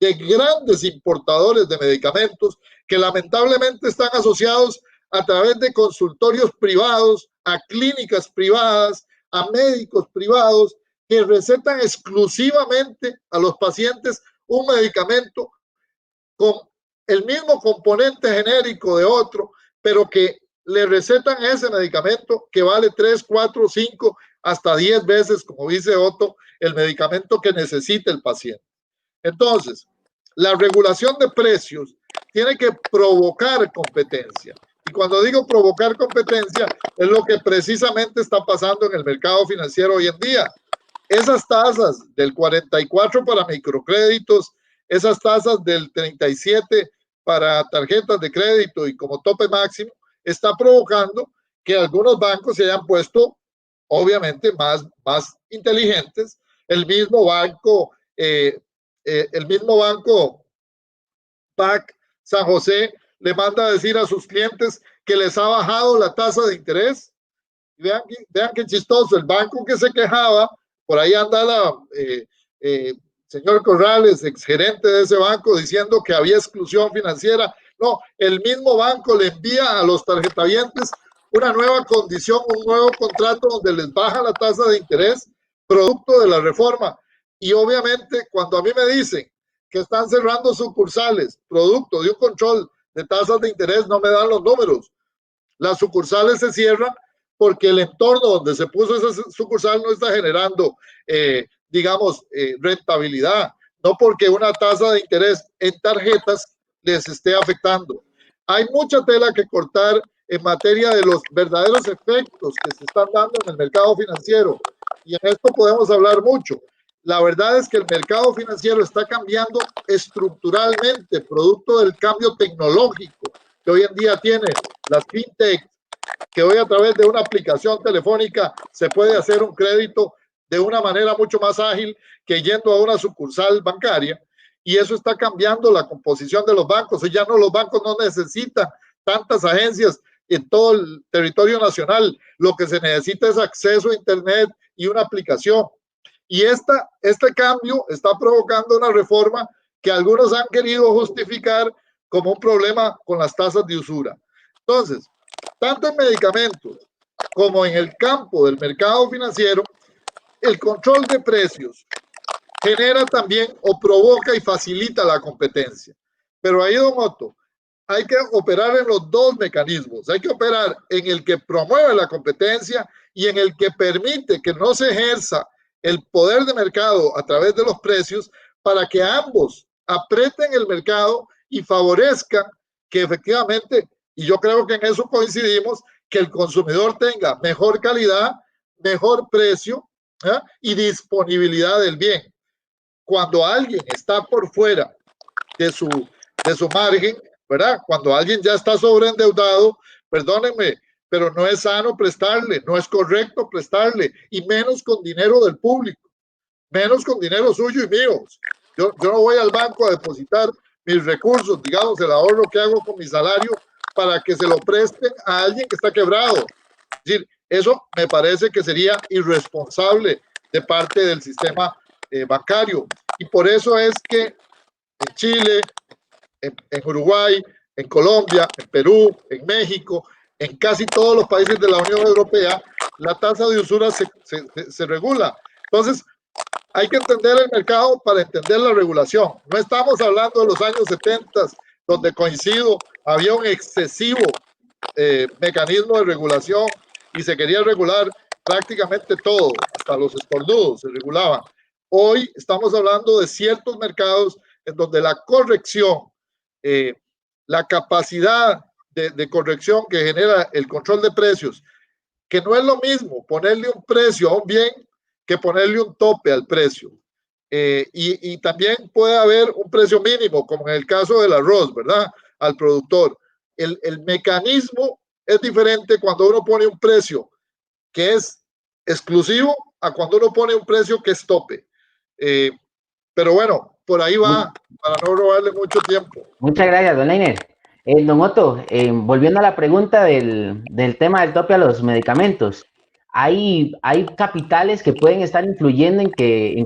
Speaker 3: de grandes importadores de medicamentos que lamentablemente están asociados a través de consultorios privados, a clínicas privadas, a médicos privados que recetan exclusivamente a los pacientes un medicamento con el mismo componente genérico de otro, pero que le recetan ese medicamento que vale 3, 4, 5, hasta 10 veces, como dice Otto, el medicamento que necesita el paciente. Entonces, la regulación de precios tiene que provocar competencia. Y cuando digo provocar competencia, es lo que precisamente está pasando en el mercado financiero hoy en día. Esas tasas del 44 para microcréditos, esas tasas del 37 para tarjetas de crédito y como tope máximo, está provocando que algunos bancos se hayan puesto, obviamente, más inteligentes. El mismo banco PAC San José le manda a decir a sus clientes que les ha bajado la tasa de interés. Vean qué chistoso, el banco que se quejaba, por ahí anda señor Corrales, exgerente de ese banco, diciendo que había exclusión financiera. No, el mismo banco le envía a los tarjetavientes una nueva condición, un nuevo contrato donde les baja la tasa de interés, producto de la reforma. Y obviamente, cuando a mí me dicen que están cerrando sucursales, producto de un control de tasas de interés, no me dan los números. Las sucursales se cierran porque el entorno donde se puso esa sucursal no está generando, rentabilidad, no porque una tasa de interés en tarjetas les esté afectando. Hay mucha tela que cortar en materia de los verdaderos efectos que se están dando en el mercado financiero, y en esto podemos hablar mucho. La verdad es que el mercado financiero está cambiando estructuralmente, producto del cambio tecnológico que hoy en día tiene las fintech, que hoy a través de una aplicación telefónica se puede hacer un crédito de una manera mucho más ágil que yendo a una sucursal bancaria, y eso está cambiando la composición de los bancos. Hoy ya no, los bancos no necesitan tantas agencias en todo el territorio nacional. Lo que se necesita es acceso a internet y una aplicación. Y este cambio está provocando una reforma que algunos han querido justificar como un problema con las tasas de usura. Entonces, tanto en medicamentos como en el campo del mercado financiero, el control de precios genera también o provoca y facilita la competencia. Pero ahí, don Otto, hay que operar en los dos mecanismos. Hay que operar en el que promueve la competencia y en el que permite que no se ejerza el poder de mercado a través de los precios, para que ambos aprieten el mercado y favorezcan que efectivamente, y yo creo que en eso coincidimos, que el consumidor tenga mejor calidad, mejor precio, ¿eh? Y disponibilidad del bien. Cuando alguien está por fuera de su margen, ¿verdad? Cuando alguien ya está sobreendeudado, perdónenme, pero no es sano prestarle, no es correcto prestarle, y menos con dinero del público, menos con dinero suyo y mío. Yo no voy al banco a depositar mis recursos, digamos, el ahorro que hago con mi salario, para que se lo presten a alguien que está quebrado. Es decir, eso me parece que sería irresponsable de parte del sistema bancario. Y por eso es que en Chile, en Uruguay, en Colombia, en Perú, en México, en casi todos los países de la Unión Europea, la tasa de usura se regula. Entonces, hay que entender el mercado para entender la regulación. No estamos hablando de los años 70, donde coincido, había un excesivo mecanismo de regulación y se quería regular prácticamente todo. hasta los estornudos se regulaban. Hoy estamos hablando de ciertos mercados en donde la corrección, la capacidad de corrección que genera el control de precios, que no es lo mismo ponerle un precio a un bien que ponerle un tope al precio. Y también puede haber un precio mínimo, como en el caso del arroz, ¿verdad? Al productor. El mecanismo es diferente cuando uno pone un precio que es exclusivo a cuando uno pone un precio que es tope. Pero bueno, por ahí va, para no robarle mucho tiempo.
Speaker 2: Muchas gracias, don Leiner. Don Otto, volviendo a la pregunta del tema del tope a los medicamentos, ¿hay capitales que pueden estar influyendo en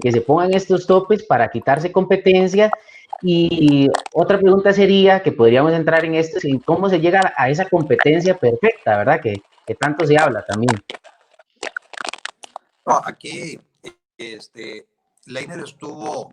Speaker 2: que se pongan estos topes para quitarse competencia? Y otra pregunta sería, que podríamos entrar en esto, en cómo se llega a esa competencia perfecta, ¿verdad? Que tanto se habla también.
Speaker 1: No, aquí Leiner estuvo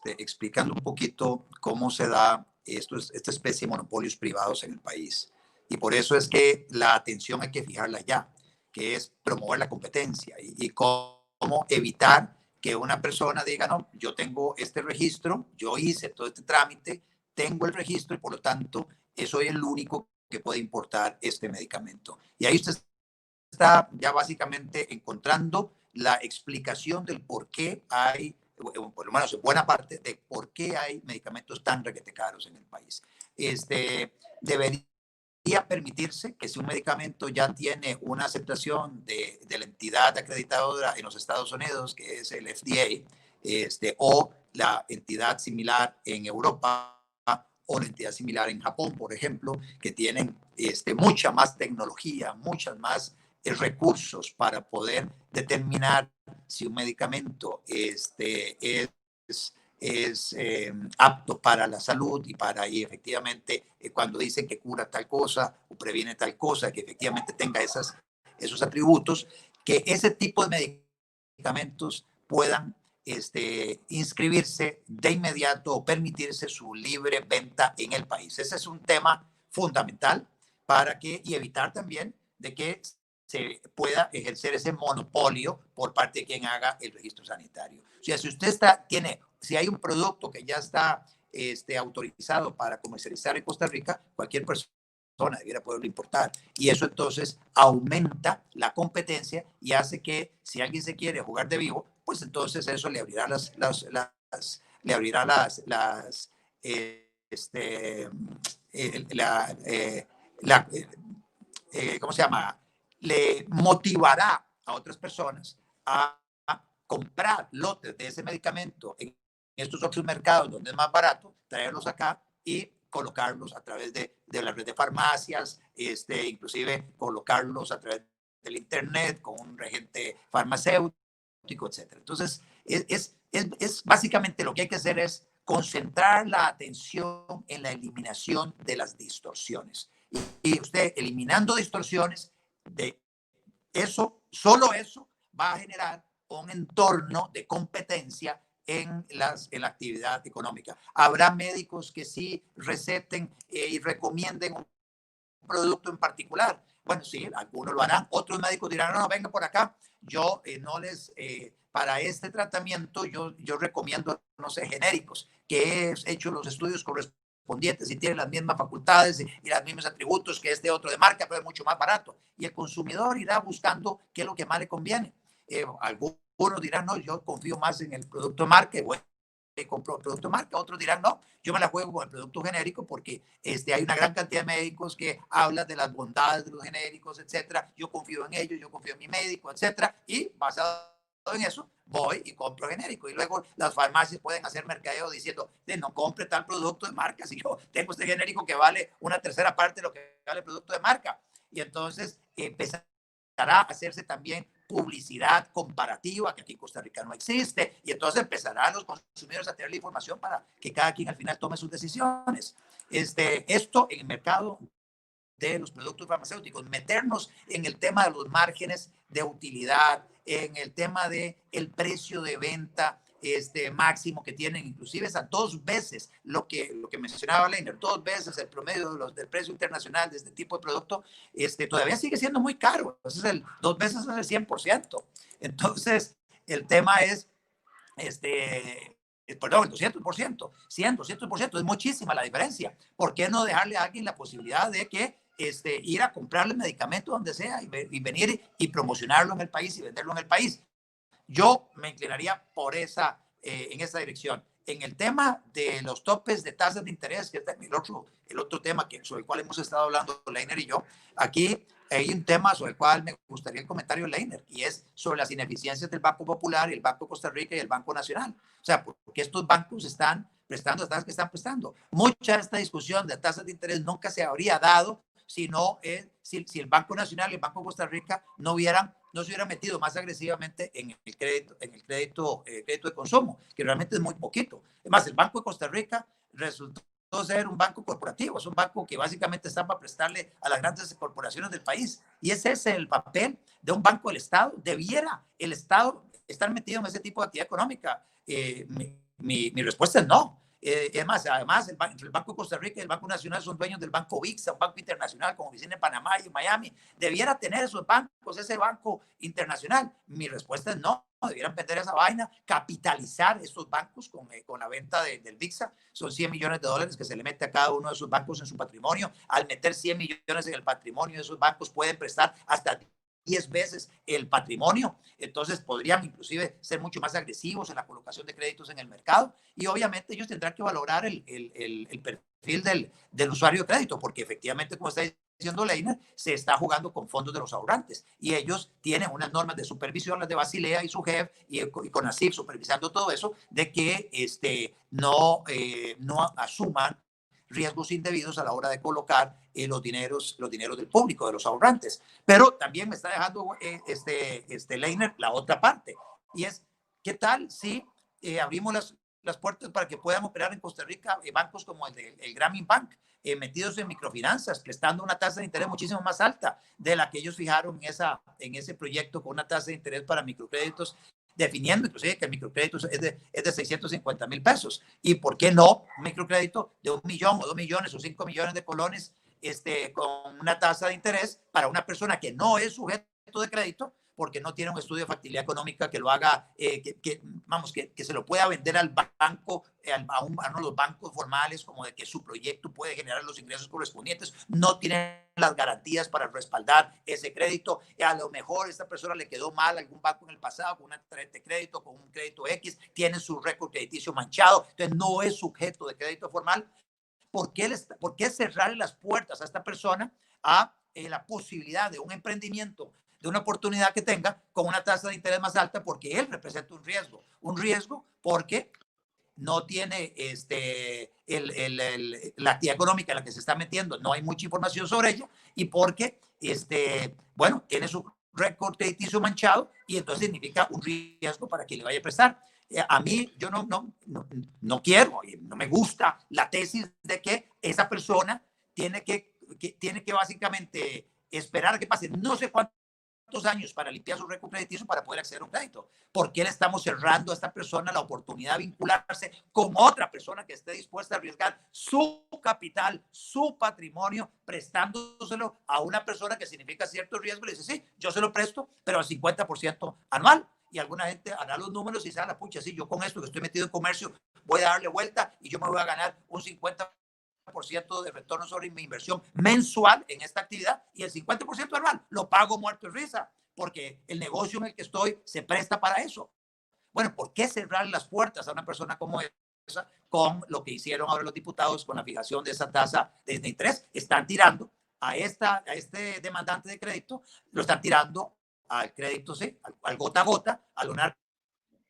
Speaker 1: explicando un poquito cómo se da esta especie de monopolios privados en el país. Y por eso es que la atención hay que fijarla ya, que es promover la competencia y cómo evitar que una persona diga, no, yo tengo este registro, yo hice todo este trámite, tengo el registro y por lo tanto soy el único que puede importar este medicamento. Y ahí usted está ya básicamente encontrando la explicación del por qué hay, por lo menos en buena parte, de por qué hay medicamentos tan requete caros en el país. Debería permitirse que si un medicamento ya tiene una aceptación de la entidad acreditadora en los Estados Unidos, que es el FDA, o la entidad similar en Europa, o la entidad similar en Japón, por ejemplo, que tienen mucha más tecnología, muchas más recursos para poder determinar si un medicamento es apto para la salud y efectivamente cuando dicen que cura tal cosa o previene tal cosa, que efectivamente tenga esos atributos, que ese tipo de medicamentos puedan inscribirse de inmediato o permitirse su libre venta en el país. Ese es un tema fundamental y evitar también de que se pueda ejercer ese monopolio por parte de quien haga el registro sanitario. O sea, si usted si hay un producto que ya está autorizado para comercializar en Costa Rica, cualquier persona debiera poderlo importar. Y eso entonces aumenta la competencia y hace que si alguien se quiere jugar de vivo, pues entonces eso le abrirá ¿cómo se llama? Le motivará a otras personas a comprar lotes de ese medicamento en estos otros mercados donde es más barato, traerlos acá y colocarlos a través de la red de farmacias, inclusive colocarlos a través del internet con un regente farmacéutico, etc. Entonces, es básicamente lo que hay que hacer es concentrar la atención en la eliminación de las distorsiones. Y usted eliminando distorsiones, solo eso va a generar un entorno de competencia en la actividad económica. Habrá médicos que sí receten y recomienden un producto en particular. Bueno, sí, algunos lo harán. Otros médicos dirán, no, venga por acá. Yo para este tratamiento, yo recomiendo, no sé, genéricos, que he hecho los estudios correspondientes y tienen las mismas facultades y los mismos atributos que este otro de marca, pero es mucho más barato. Y el consumidor irá buscando qué es lo que más le conviene. Algunos dirán, no, yo confío más en el producto de marca, bueno, compro el producto de marca. Otros dirán, no, yo me la juego con el producto genérico porque hay una gran cantidad de médicos que hablan de las bondades de los genéricos, etcétera. Yo confío en ellos, yo confío en mi médico, etcétera. Y basado en eso, voy y compro genérico. Y luego las farmacias pueden hacer mercadeo diciendo, no compre tal producto de marca si yo tengo este genérico que vale una tercera parte de lo que vale el producto de marca. Y entonces empezará a hacerse también publicidad comparativa, que aquí en Costa Rica no existe, y entonces empezarán los consumidores a tener la información para que cada quien al final tome sus decisiones. Esto en el mercado de los productos farmacéuticos, meternos en el tema de los márgenes de utilidad, en el tema de el precio de venta máximo que tienen, inclusive es a 2 veces lo que mencionaba Leiner, 2 veces el promedio del precio internacional de este tipo de producto, todavía sigue siendo muy caro. Entonces 2 veces es el 100%. Entonces, el tema es, perdón, el 200%, 100, 200%, es muchísima la diferencia. ¿Por qué no dejarle a alguien la posibilidad de que ir a comprarle medicamento donde sea y venir y promocionarlo en el país y venderlo en el país? Yo me inclinaría por en esa dirección. En el tema de los topes de tasas de interés, que es el otro tema sobre el cual hemos estado hablando Leiner y yo, aquí hay un tema sobre el cual me gustaría el comentario de Leiner, y es sobre las ineficiencias del Banco Popular, el Banco Costa Rica y el Banco Nacional. O sea, porque estos bancos están prestando las tasas que están prestando. Mucha de esta discusión de tasas de interés nunca se habría dado si el Banco Nacional y el Banco Costa Rica no se hubieran metido más agresivamente en el crédito de consumo, que realmente es muy poquito. Además, el Banco de Costa Rica resultó ser un banco corporativo, es un banco que básicamente está para prestarle a las grandes corporaciones del país. Y ese es el papel de un banco del Estado. ¿Debiera el Estado estar metido en ese tipo de actividad económica? Mi respuesta es no. Además, el Banco de Costa Rica y el Banco Nacional son dueños del Banco VIXA, un banco internacional con oficina en Panamá y en Miami. ¿Debiera tener esos bancos, ese banco internacional? Mi respuesta es no. Debieran vender esa vaina, capitalizar estos bancos con la venta del VIXA. Son $100 millones que se le mete a cada uno de esos bancos en su patrimonio. Al meter 100 millones en el patrimonio de esos bancos, pueden prestar hasta 10 veces el patrimonio. Entonces podrían inclusive ser mucho más agresivos en la colocación de créditos en el mercado, y obviamente ellos tendrán que valorar el perfil del usuario de crédito, porque efectivamente, como está diciendo Leiner, se está jugando con fondos de los ahorrantes, y ellos tienen unas normas de supervisión, las de Basilea y SUGEF y CONACYT, supervisando todo eso, de que no asuman riesgos indebidos a la hora de colocar los dineros del público, de los ahorrantes. Pero también me está dejando Leiner la otra parte, y es, ¿qué tal si abrimos las puertas para que puedan operar en Costa Rica bancos como el Grameen Bank, metidos en microfinanzas, prestando una tasa de interés muchísimo más alta de la que ellos fijaron en ese proyecto, con una tasa de interés para microcréditos, definiendo inclusive que el microcrédito es de 650,000 pesos. ¿Y por qué no un microcrédito de 1 millón o 2 millones o 5 millones de colones con una tasa de interés para una persona que no es sujeto de crédito, porque no tiene un estudio de factibilidad económica que lo haga, que se lo pueda vender al banco, a uno de los bancos formales, como de que su proyecto puede generar los ingresos correspondientes? No tiene las garantías para respaldar ese crédito. A lo mejor a esta persona le quedó mal algún banco en el pasado con una tarjeta de crédito, con un crédito X, tiene su récord crediticio manchado, entonces no es sujeto de crédito formal. ¿Por qué cerrarle las puertas a esta persona a la posibilidad de un emprendimiento, de una oportunidad que tenga con una tasa de interés más alta? Porque él representa un riesgo porque no tiene la actividad económica en la que se está metiendo, no hay mucha información sobre ella, y porque tiene su récord crediticio manchado, y entonces significa un riesgo para quien le vaya a prestar. A mí, yo no quiero, no me gusta la tesis de que esa persona tiene que básicamente esperar a que pase no sé cuántos años para limpiar su récord crediticio para poder acceder a un crédito. ¿Por qué le estamos cerrando a esta persona la oportunidad de vincularse con otra persona que esté dispuesta a arriesgar su capital, su patrimonio, prestándoselo a una persona que significa cierto riesgo? Le dice, sí, yo se lo presto, pero al 50% anual. Y alguna gente hará los números y dice, la pucha, sí, yo con esto que estoy metido en comercio voy a darle vuelta y yo me voy a ganar un 50% de retorno sobre mi inversión mensual en esta actividad, y el 50% anual lo pago muerto de risa, porque el negocio en el que estoy se presta para eso. Bueno, ¿por qué cerrar las puertas a una persona como esa con lo que hicieron ahora los diputados con la fijación de esa tasa de interés? Están tirando a este demandante de crédito, lo están tirando al crédito, ¿sí? al gota a gota, al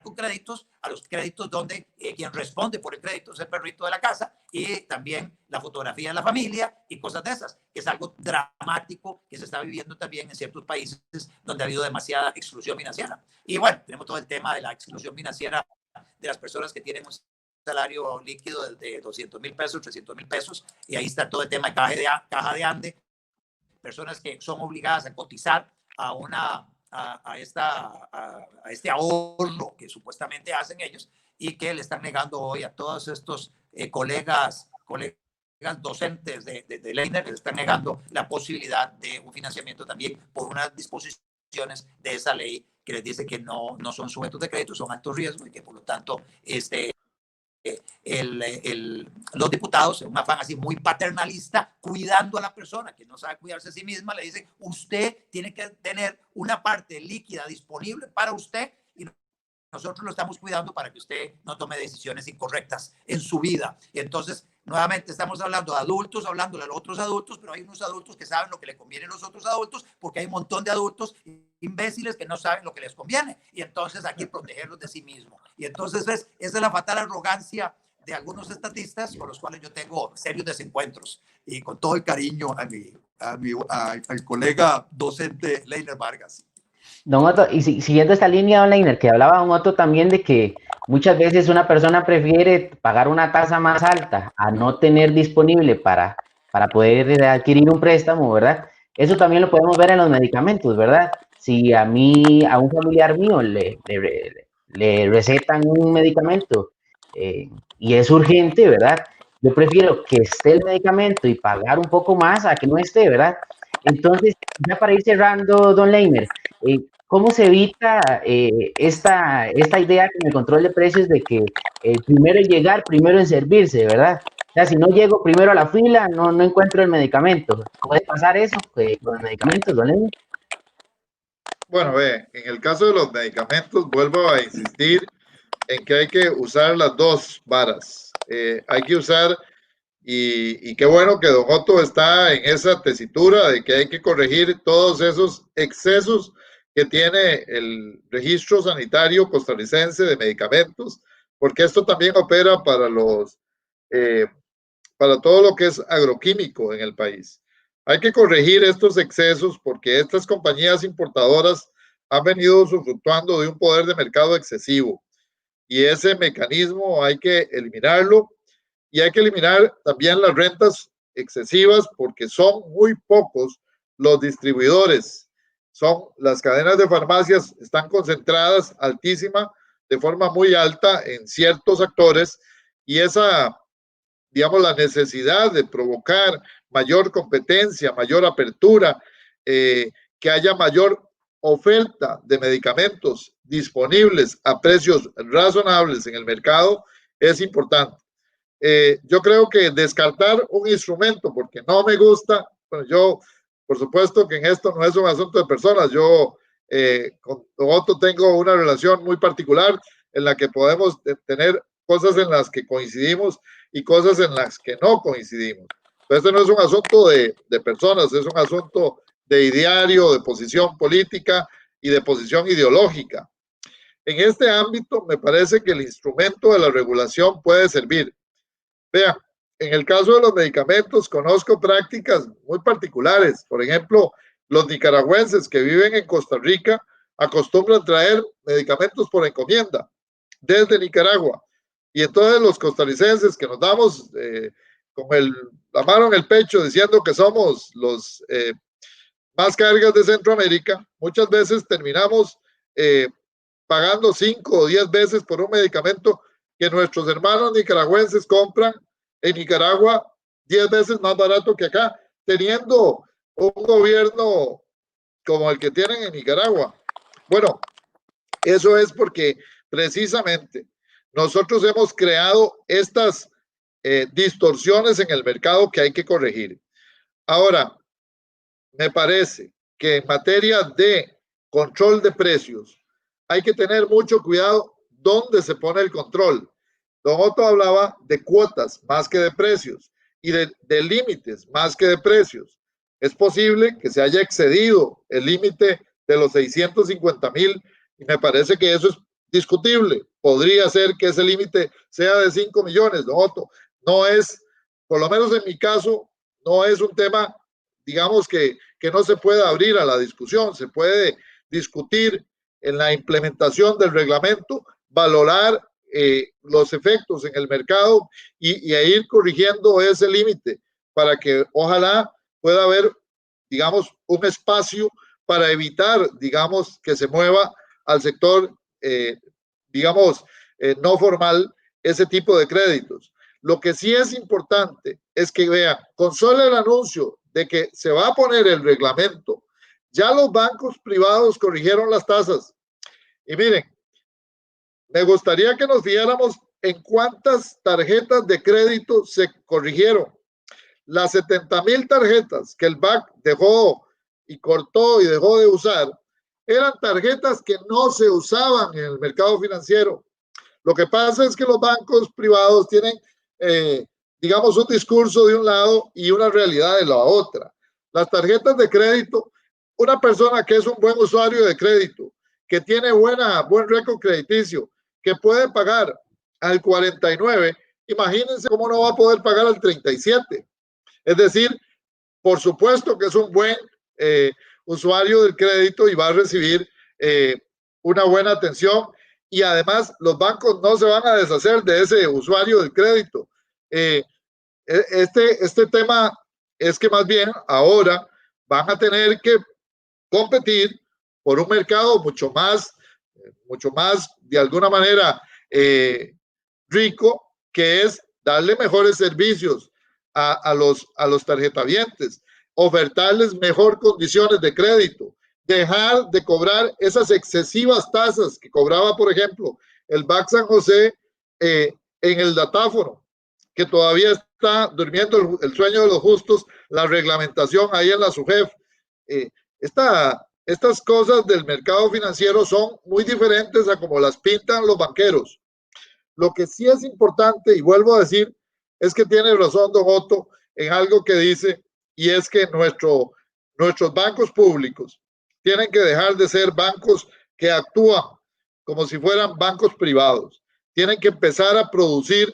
Speaker 1: con créditos, a los créditos donde quien responde por el crédito es el perrito de la casa, y también la fotografía de la familia y cosas de esas, que es algo dramático que se está viviendo también en ciertos países donde ha habido demasiada exclusión financiera. Y bueno, tenemos todo el tema de la exclusión financiera de las personas que tienen un salario líquido de 200,000 pesos, 300,000 pesos, y ahí está todo el tema de caja de Ande, personas que son obligadas a cotizar a este ahorro que supuestamente hacen ellos, y que le están negando hoy a todos estos colegas docentes de Leiner, les están negando la posibilidad de un financiamiento también por unas disposiciones de esa ley que les dice que no son sujetos de crédito, son alto riesgo y que por lo tanto los diputados, en un afán así muy paternalista, cuidando a la persona que no sabe cuidarse a sí misma, le dicen, usted tiene que tener una parte líquida disponible para usted y nosotros lo estamos cuidando para que usted no tome decisiones incorrectas en su vida. Y entonces, nuevamente, estamos hablando de adultos, hablando de los otros adultos, pero hay unos adultos que saben lo que le conviene a los otros adultos, porque hay un montón de adultos imbéciles que no saben lo que les conviene. Y entonces hay que protegerlos de sí mismos. Y entonces esa es la fatal arrogancia de algunos estatistas con los cuales yo tengo serios desencuentros. Y con todo el cariño al colega docente Leiner Vargas.
Speaker 2: Don Otto, y siguiendo esta línea, don Leiner, que hablaba don Otto también de que muchas veces una persona prefiere pagar una tasa más alta a no tener disponible para poder adquirir un préstamo, ¿verdad? Eso también lo podemos ver en los medicamentos, ¿verdad? Si a un familiar mío le recetan un medicamento y es urgente, ¿verdad? Yo prefiero que esté el medicamento y pagar un poco más a que no esté, ¿verdad? Entonces, ya para ir cerrando, don Leiner, ¿cómo se evita esta idea con el control de precios de que primero en llegar, primero en servirse, ¿verdad? O sea, si no llego primero a la fila, no encuentro el medicamento. ¿Puede pasar eso con los medicamentos, don Leiner?
Speaker 3: Bueno, en el caso de los medicamentos, vuelvo a insistir en que hay que usar las dos varas. Hay que usar, y qué bueno que don Otto está en esa tesitura de que hay que corregir todos esos excesos que tiene el registro sanitario costarricense de medicamentos, porque esto también opera para para todo lo que es agroquímico en el país. Hay que corregir estos excesos porque estas compañías importadoras han venido usufructuando de un poder de mercado excesivo y ese mecanismo hay que eliminarlo y hay que eliminar también las rentas excesivas porque son muy pocos los distribuidores. Son las cadenas de farmacias, están concentradas altísima, de forma muy alta en ciertos actores y esa, digamos, la necesidad de provocar mayor competencia, mayor apertura, que haya mayor oferta de medicamentos disponibles a precios razonables en el mercado es importante. Yo creo que descartar un instrumento porque no me gusta, bueno, yo por supuesto que en esto no es un asunto de personas, yo con Otto tengo una relación muy particular en la que podemos tener cosas en las que coincidimos y cosas en las que no coincidimos. Este no es un asunto de personas, es un asunto de ideario, de posición política y de posición ideológica. En este ámbito me parece que el instrumento de la regulación puede servir. Vean, en el caso de los medicamentos conozco prácticas muy particulares. Por ejemplo, los nicaragüenses que viven en Costa Rica acostumbran traer medicamentos por encomienda desde Nicaragua. Y entonces los costarricenses que nos damos con la mano en el pecho diciendo que somos los más cargas de Centroamérica, muchas veces terminamos pagando 5 o 10 veces por un medicamento que nuestros hermanos nicaragüenses compran en Nicaragua 10 veces más barato que acá, teniendo un gobierno como el que tienen en Nicaragua. Bueno, eso es porque precisamente nosotros hemos creado estas distorsiones en el mercado que hay que corregir. Ahora, me parece que en materia de control de precios hay que tener mucho cuidado dónde se pone el control. Don Otto hablaba de cuotas más que de precios y de límites más que de precios. Es posible que se haya excedido el límite de los 650,000 y me parece que eso es discutible. Podría ser que ese límite sea de 5 millones, don Otto. No es, por lo menos en mi caso, no es un tema, digamos, que no se puede abrir a la discusión. Se puede discutir en la implementación del reglamento, valorar los efectos en el mercado y a ir corrigiendo ese límite para que ojalá pueda haber, digamos, un espacio para evitar, digamos, que se mueva al sector, digamos, no formal ese tipo de créditos. Lo que sí es importante es que vean, con solo el anuncio de que se va a poner el reglamento, Ya los bancos privados corrigieron las tasas. Y miren, me gustaría que nos fijáramos en cuántas tarjetas de crédito se corrigieron. Las 70,000 tarjetas que el BAC dejó y cortó y dejó de usar eran tarjetas que no se usaban en el mercado financiero. Lo que pasa es que los bancos privados tienen, digamos, un discurso de un lado y una realidad de la otra. Las tarjetas de crédito, una persona que es un buen usuario de crédito, que tiene buen récord crediticio, que puede pagar al 49, imagínense cómo no va a poder pagar al 37. Es decir, por supuesto que es un buen usuario del crédito y va a recibir una buena atención, y además los bancos no se van a deshacer de ese usuario del crédito. Este tema es que más bien ahora van a tener que competir por un mercado mucho más de alguna manera rico, que es darle mejores servicios a los tarjetavientes, ofertarles mejor condiciones de crédito, dejar de cobrar esas excesivas tasas que cobraba, por ejemplo, el BAC San José en el datáfono, que todavía está durmiendo el sueño de los justos, la reglamentación ahí en la SUGEF. Estas cosas del mercado financiero son muy diferentes a como las pintan los banqueros. Lo que sí es importante, y vuelvo a decir, es que tiene razón don Otto en algo que dice, y es que nuestros bancos públicos tienen que dejar de ser bancos que actúan como si fueran bancos privados. Tienen que empezar a producir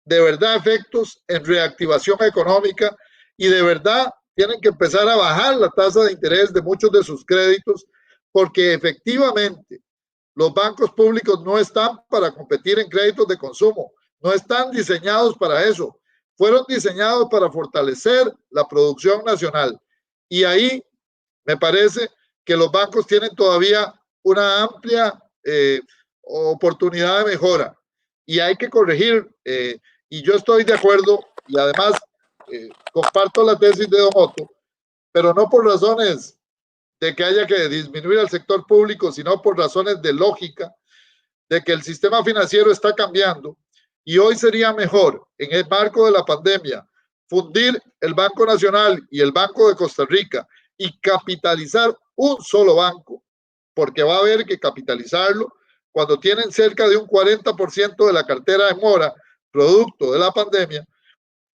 Speaker 3: de verdad efectos en reactivación económica, y de verdad tienen que empezar a bajar la tasa de interés de muchos de sus créditos, porque efectivamente los bancos públicos no están para competir en créditos de consumo, no están diseñados para eso, fueron diseñados para fortalecer la producción nacional. Y ahí me parece que los bancos tienen todavía una amplia oportunidad de mejora, y hay que corregir. Y yo estoy de acuerdo, y además comparto la tesis de don Otto, pero no por razones de que haya que disminuir al sector público, sino por razones de lógica, de que el sistema financiero está cambiando, y hoy sería mejor, en el marco de la pandemia, fundir el Banco Nacional y el Banco de Costa Rica y capitalizar un solo banco, porque va a haber que capitalizarlo cuando tienen cerca de un 40% de la cartera de mora, producto de la pandemia.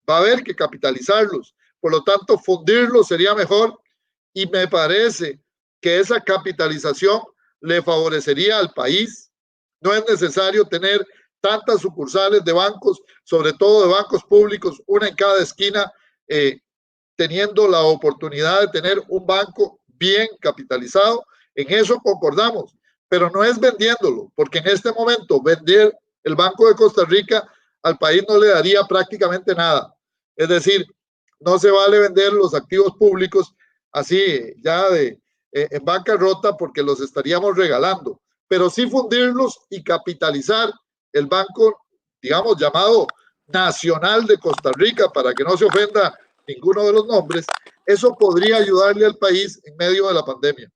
Speaker 3: Va a haber que capitalizarlos. Por lo tanto, fundirlos sería mejor, y me parece que esa capitalización le favorecería al país. No es necesario tener tantas sucursales de bancos, sobre todo de bancos públicos, una en cada esquina, teniendo la oportunidad de tener un banco bien capitalizado. En eso concordamos, pero no es vendiéndolo, porque en este momento vender el Banco de Costa Rica al país no le daría prácticamente nada. Es decir, no se vale vender los activos públicos así ya en bancarrota, porque los estaríamos regalando, pero sí fundirlos y capitalizar el banco, digamos, llamado Nacional de Costa Rica, para que no se ofenda ninguno de los nombres. Eso podría ayudarle al país en medio de la pandemia.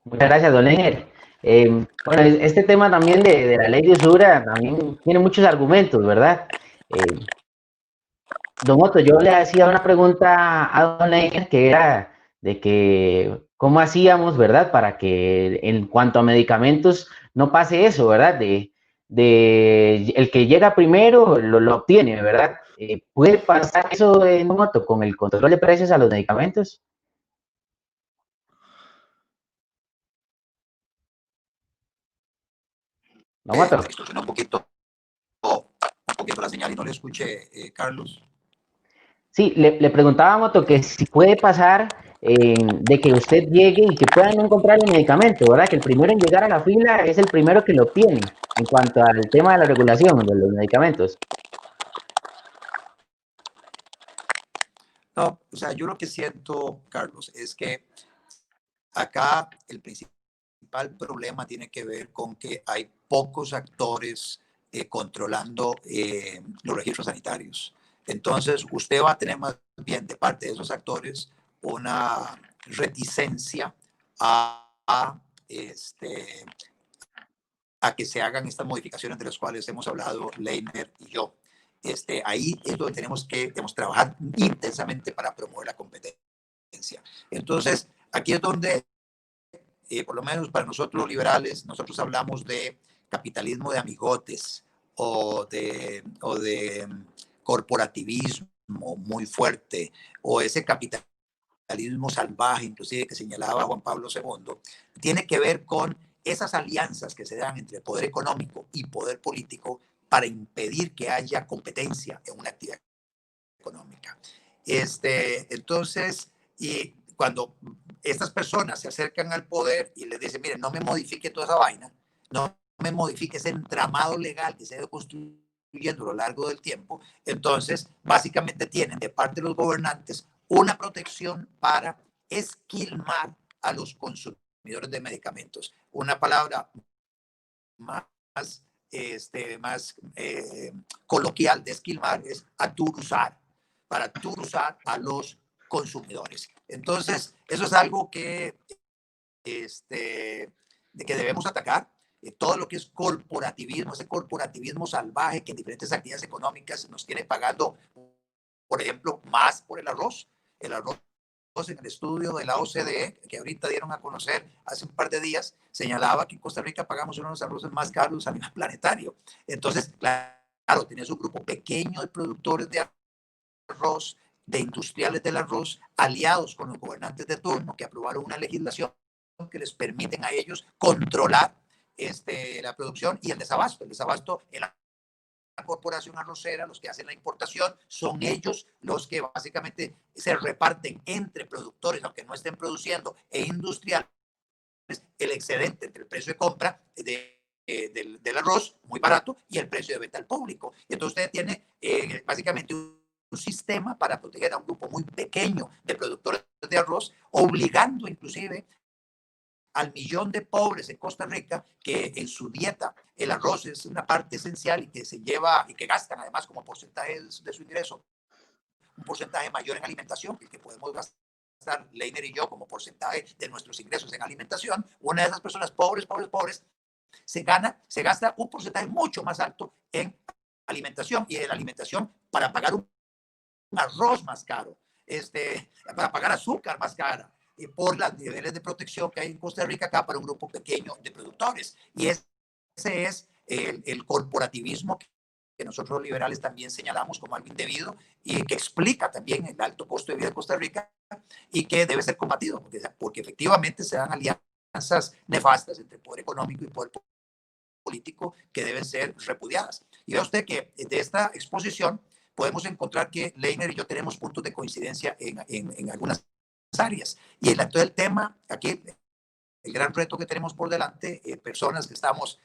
Speaker 2: Muchas gracias, don Enger. Bueno, este tema también de la ley de usura también tiene muchos argumentos, ¿verdad? Don Otto, yo le hacía una pregunta a don Enger, que era de que cómo hacíamos, ¿verdad? Para que en cuanto a medicamentos no pase eso, ¿verdad? De el que llega primero lo obtiene, ¿verdad? ¿Puede pasar eso, don Otto, con el control de precios a los medicamentos? Don Otto.
Speaker 1: Distorsionó un poquito la señal y no le escuché, Carlos.
Speaker 2: Sí, le preguntaba a Moto que si puede pasar de que usted llegue y que puedan no encontrar el medicamento, ¿verdad? Que el primero en llegar a la fila es el primero que lo obtiene en cuanto al tema de la regulación de los medicamentos.
Speaker 1: No, o sea, yo lo que siento, Carlos, es que acá el principal problema tiene que ver con que hay pocos actores controlando los registros sanitarios. Entonces, usted va a tener más bien de parte de esos actores una reticencia a que se hagan estas modificaciones de las cuales hemos hablado Leiner y yo. Ahí es donde tenemos que trabajar intensamente para promover la competencia. Entonces, aquí es donde, por lo menos para nosotros los liberales, nosotros hablamos de capitalismo de amigotes o de corporativismo muy fuerte, o ese capitalismo salvaje, inclusive que señalaba Juan Pablo II, tiene que ver con esas alianzas que se dan entre poder económico y poder político para impedir que haya competencia en una actividad económica. Entonces, y cuando estas personas se acercan al poder y les dicen, miren, no me modifique toda esa vaina, no me modifique ese entramado legal que se ha ido construyendo a lo largo del tiempo, entonces básicamente tienen de parte de los gobernantes una protección para esquilmar a los consumidores de medicamentos. Una palabra más, más coloquial de esquilmar es aturuzar, para aturuzar a los consumidores. Entonces, eso es algo que, de que debemos atacar. Todo lo que es corporativismo, ese corporativismo salvaje que en diferentes actividades económicas nos tiene pagando, por ejemplo, más por el arroz. El arroz en el estudio de la OCDE, que ahorita dieron a conocer hace un par de días, señalaba que en Costa Rica pagamos uno de los arroces más caros a nivel planetario. Entonces, claro, tiene su grupo pequeño de productores de arroz, de industriales del arroz, aliados con los gobernantes de turno que aprobaron una legislación que les permiten a ellos controlar la producción y el desabasto. El desabasto en la corporación arrocera, los que hacen la importación, son ellos los que básicamente se reparten entre productores, aunque no estén produciendo, e industriales, el excedente entre el precio de compra del arroz, muy barato, y el precio de venta al público. Y entonces usted tiene básicamente un sistema para proteger a un grupo muy pequeño de productores de arroz, obligando inclusive al millón de pobres en Costa Rica que en su dieta el arroz es una parte esencial y que se lleva y que gastan además como porcentaje de su ingreso, un porcentaje mayor en alimentación que el que podemos gastar Leiner y yo como porcentaje de nuestros ingresos en alimentación. Una de esas personas pobres se gasta un porcentaje mucho más alto en alimentación, y en la alimentación para pagar un arroz más caro, para pagar azúcar más cara, por los niveles de protección que hay en Costa Rica acá para un grupo pequeño de productores. Y ese es el corporativismo que nosotros los liberales también señalamos como algo indebido y que explica también el alto costo de vida de Costa Rica y que debe ser combatido, porque efectivamente se dan alianzas nefastas entre poder económico y poder político que deben ser repudiadas. Y ve usted que de esta exposición podemos encontrar que Leiner y yo tenemos puntos de coincidencia en algunas áreas. Y el tema, aquí el gran reto que tenemos por delante, personas que estamos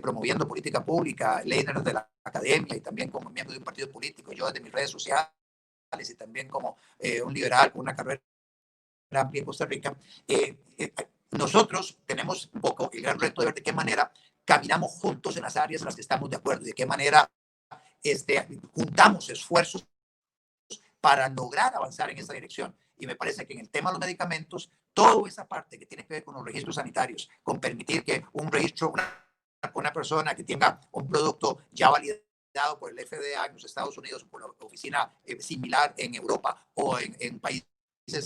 Speaker 1: promoviendo política pública, Leiner de la academia y también como miembro de un partido político, yo desde mis redes sociales y también como un liberal con una carrera amplia en Costa Rica, nosotros tenemos un poco el gran reto de ver de qué manera caminamos juntos en las áreas en las que estamos de acuerdo, de qué manera juntamos esfuerzos para lograr avanzar en esa dirección. Y me parece que en el tema de los medicamentos, toda esa parte que tiene que ver con los registros sanitarios, con permitir que un registro, una persona que tenga un producto ya validado por el FDA en los Estados Unidos o por la oficina similar en Europa o en países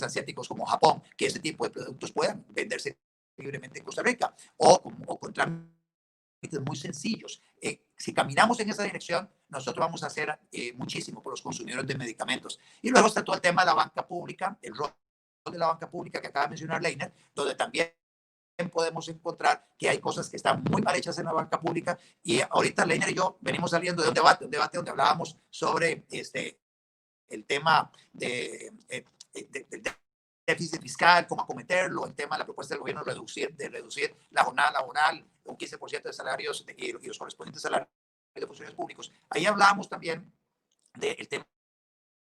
Speaker 1: asiáticos como Japón, que este tipo de productos puedan venderse libremente en Costa Rica o con trámites muy sencillos. Si caminamos en esa dirección, nosotros vamos a hacer muchísimo por los consumidores de medicamentos. Y luego está todo el tema de la banca pública, el rol de la banca pública que acaba de mencionar Leiner, donde también podemos encontrar que hay cosas que están muy mal hechas en la banca pública. Y ahorita Leiner y yo venimos saliendo de un debate donde hablábamos sobre el tema de déficit fiscal, cómo acometerlo, el tema de la propuesta del gobierno de reducir la jornada laboral un 15% de salarios y los correspondientes salarios de funcionarios públicos. Ahí hablábamos también del tema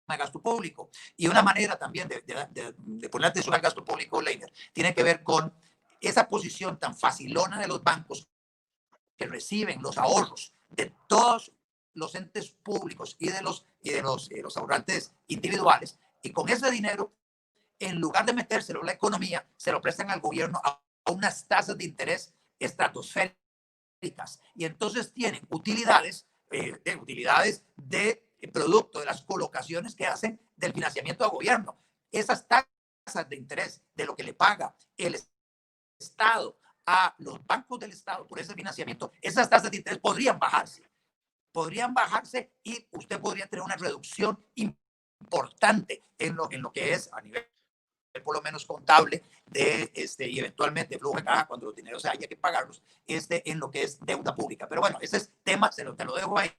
Speaker 1: de gasto público. Y una manera también de poner atención al gasto público, Leiner, tiene que ver con esa posición tan facilona de los bancos que reciben los ahorros de todos los entes públicos y de los ahorrantes individuales, y con ese dinero, en lugar de metérselo en la economía, se lo prestan al gobierno a unas tasas de interés estratosféricas, y entonces tienen utilidades de producto de las colocaciones que hacen del financiamiento al gobierno. Esas tasas de interés de lo que le paga el Estado a los bancos del Estado por ese financiamiento, esas tasas de interés podrían bajarse y usted podría tener una reducción importante en lo que es a nivel por lo menos contable y eventualmente flujo de caja cuando los dineros haya que pagarlos en lo que es deuda pública. Pero bueno, ese es tema, te lo dejo ahí,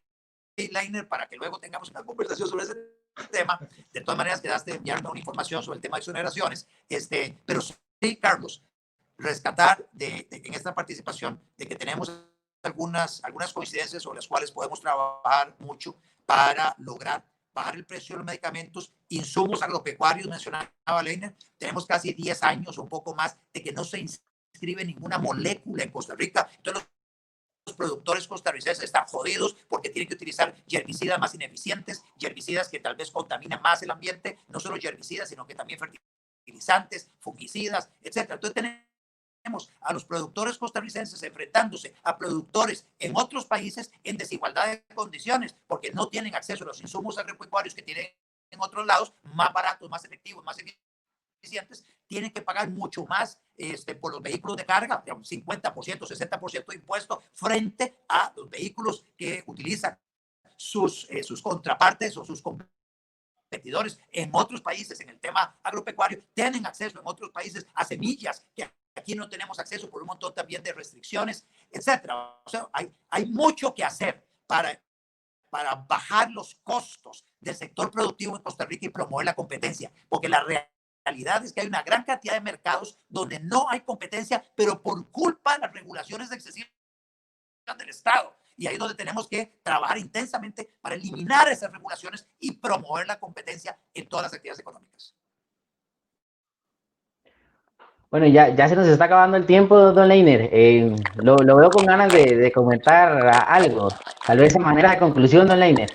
Speaker 1: Leiner, para que luego tengamos una conversación sobre ese tema. De todas maneras, quedaste de enviarme una información sobre el tema de exoneraciones, pero sí, Carlos, rescatar en esta participación de que tenemos algunas coincidencias sobre las cuales podemos trabajar mucho para lograr bajar el precio de los medicamentos, insumos agropecuarios, mencionaba Leiner. Tenemos casi 10 años o un poco más de que no se inscribe ninguna molécula en Costa Rica. Entonces los productores costarricenses están jodidos porque tienen que utilizar herbicidas más ineficientes, herbicidas que tal vez contaminan más el ambiente, no solo herbicidas, sino que también fertilizantes, fungicidas, etc. Entonces tenemos a los productores costarricenses enfrentándose a productores en otros países en desigualdad de condiciones porque no tienen acceso a los insumos agropecuarios que tienen en otros lados, más baratos, más efectivos, más eficientes, tienen que pagar mucho más por los vehículos de carga, 50%, 60% de impuesto frente a los vehículos que utilizan sus contrapartes o sus competidores en otros países. En el tema agropecuario tienen acceso en otros países a semillas que aquí no tenemos acceso por un montón también de restricciones, etcétera. O sea, hay mucho que hacer para bajar los costos del sector productivo en Costa Rica y promover la competencia, porque la realidad es que hay una gran cantidad de mercados donde no hay competencia, pero por culpa de las regulaciones excesivas del Estado. Y ahí es donde tenemos que trabajar intensamente para eliminar esas regulaciones y promover la competencia en todas las actividades económicas.
Speaker 2: Bueno, ya se nos está acabando el tiempo, don Leiner. Lo veo con ganas de comentar algo. Tal vez a manera de conclusión, don Leiner.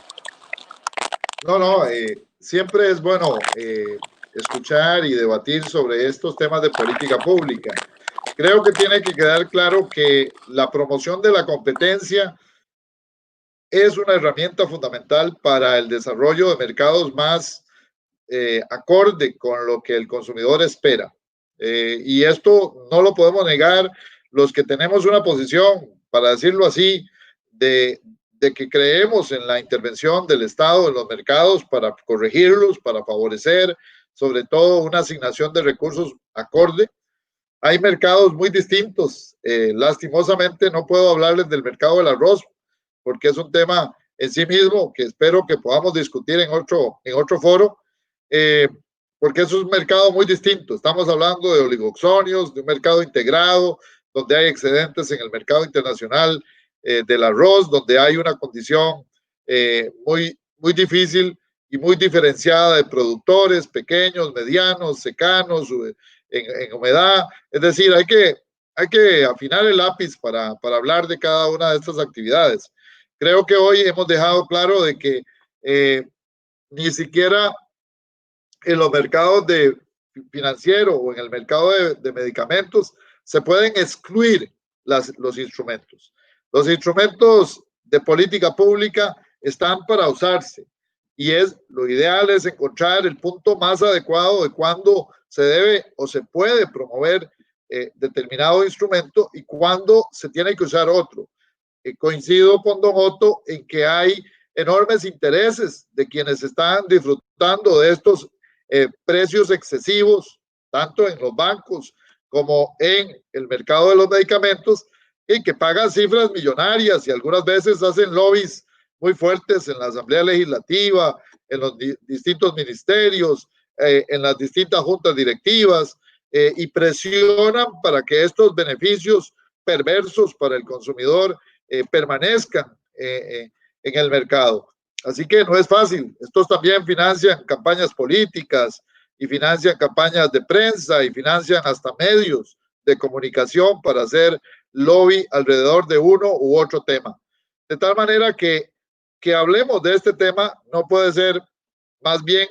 Speaker 3: No, siempre es bueno escuchar y debatir sobre estos temas de política pública. Creo que tiene que quedar claro que la promoción de la competencia es una herramienta fundamental para el desarrollo de mercados más acorde con lo que el consumidor espera. Y esto no lo podemos negar los que tenemos una posición, para decirlo así, de que creemos en la intervención del Estado en los mercados para corregirlos, para favorecer, sobre todo, una asignación de recursos acorde. Hay mercados muy distintos. Lastimosamente no puedo hablarles del mercado del arroz porque es un tema en sí mismo que espero que podamos discutir en otro foro, porque es un mercado muy distinto. Estamos hablando de oligoxonios, de un mercado integrado, donde hay excedentes en el mercado internacional del arroz, donde hay una condición muy difícil y muy diferenciada de productores pequeños, medianos, secanos, en humedad. Es decir, hay que afinar el lápiz para hablar de cada una de estas actividades. Creo que hoy hemos dejado claro de que ni siquiera en los mercados financieros o en el mercado de medicamentos se pueden excluir los instrumentos. Los instrumentos de política pública están para usarse y lo ideal es encontrar el punto más adecuado de cuándo se debe o se puede promover determinado instrumento y cuándo se tiene que usar otro. Coincido con don Otto en que hay enormes intereses de quienes están disfrutando de estos precios excesivos, tanto en los bancos como en el mercado de los medicamentos, y que pagan cifras millonarias y algunas veces hacen lobbies muy fuertes en la Asamblea Legislativa, en los distintos ministerios, en las distintas juntas directivas, y presionan para que estos beneficios perversos para el consumidor permanezcan en el mercado. Así que no es fácil. Estos también financian campañas políticas y financian campañas de prensa y financian hasta medios de comunicación para hacer lobby alrededor de uno u otro tema. De tal manera que que hablemos de este tema no puede ser más bien,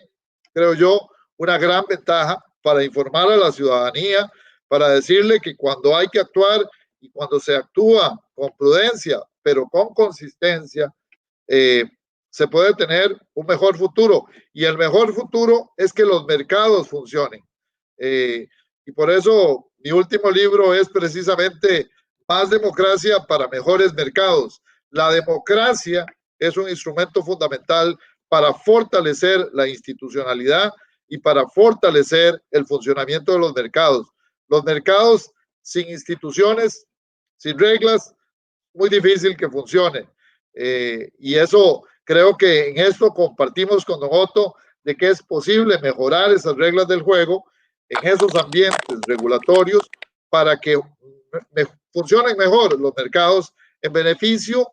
Speaker 3: creo yo, una gran ventaja para informar a la ciudadanía, para decirle que cuando hay que actuar y cuando se actúa con prudencia, pero con consistencia, se puede tener un mejor futuro. Y el mejor futuro es que los mercados funcionen. Y por eso mi último libro es precisamente Más democracia para mejores mercados. La democracia es un instrumento fundamental para fortalecer la institucionalidad y para fortalecer el funcionamiento de los mercados. Los mercados sin instituciones, sin reglas, muy difícil que funcione. Y eso creo que en esto compartimos con don Otto de que es posible mejorar esas reglas del juego en esos ambientes regulatorios para que funcionen mejor los mercados en beneficio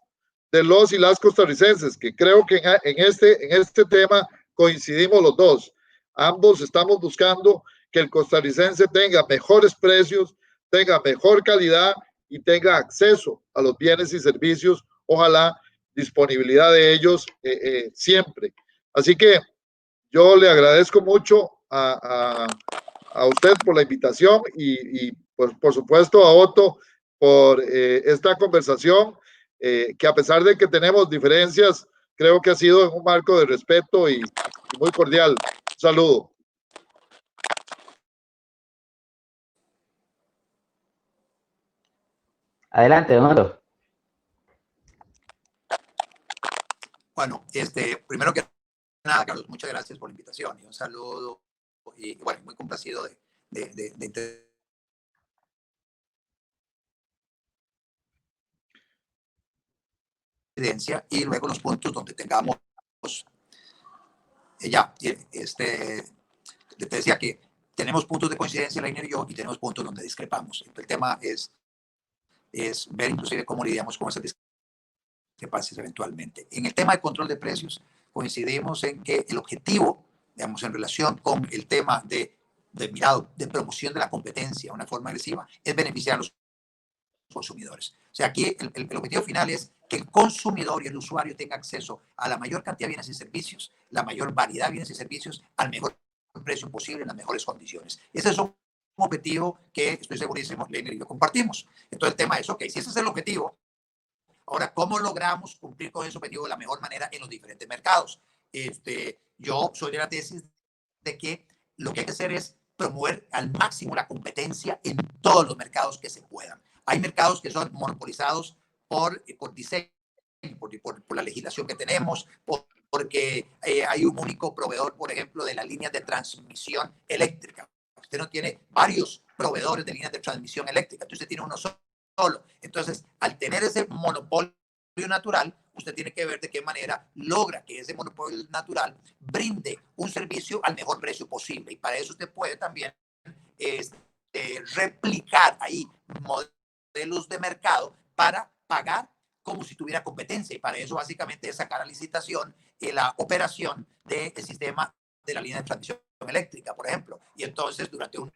Speaker 3: de los y las costarricenses, que creo que en este tema coincidimos los dos. Ambos estamos buscando que el costarricense tenga mejores precios, tenga mejor calidad y tenga acceso a los bienes y servicios, ojalá disponibilidad de ellos siempre. Así que yo le agradezco mucho a usted por la invitación y pues, por supuesto a Otto por esta conversación, que a pesar de que tenemos diferencias, creo que ha sido en un marco de respeto y muy cordial. Un saludo.
Speaker 2: Adelante, don Otto.
Speaker 1: Bueno, primero que nada, Carlos, muchas gracias por la invitación y un saludo. Y bueno, muy complacido de y luego los puntos donde tengamos te decía que tenemos puntos de coincidencia, Leiner y yo, y tenemos puntos donde discrepamos. Entonces, el tema es ver inclusive cómo lidiamos con esas discrepancias eventualmente. En el tema de control de precios, coincidimos en que el objetivo, digamos, en relación con el tema de promoción de la competencia de una forma agresiva, es beneficiar a los consumidores. O sea, aquí el objetivo final es que el consumidor y el usuario tenga acceso a la mayor cantidad de bienes y servicios, la mayor variedad de bienes y servicios, al mejor precio posible, en las mejores condiciones. Ese es un objetivo que estoy segurísimo, Leiner y yo compartimos. Entonces el tema es, ok, si ese es el objetivo, ahora, ¿cómo logramos cumplir con ese objetivo de la mejor manera en los diferentes mercados? Yo soy de la tesis de que lo que hay que hacer es promover al máximo la competencia en todos los mercados que se puedan. Hay mercados que son monopolizados por diseño, por la legislación que tenemos, porque hay un único proveedor, por ejemplo, de las líneas de transmisión eléctrica. Usted no tiene varios proveedores de líneas de transmisión eléctrica, usted tiene uno solo. Entonces, al tener ese monopolio natural, usted tiene que ver de qué manera logra que ese monopolio natural brinde un servicio al mejor precio posible. Y para eso usted puede también replicar ahí modelos de mercado para pagar como si tuviera competencia. Y para eso básicamente es sacar a licitación la operación del sistema de la línea de transmisión eléctrica, por ejemplo. Y entonces, durante un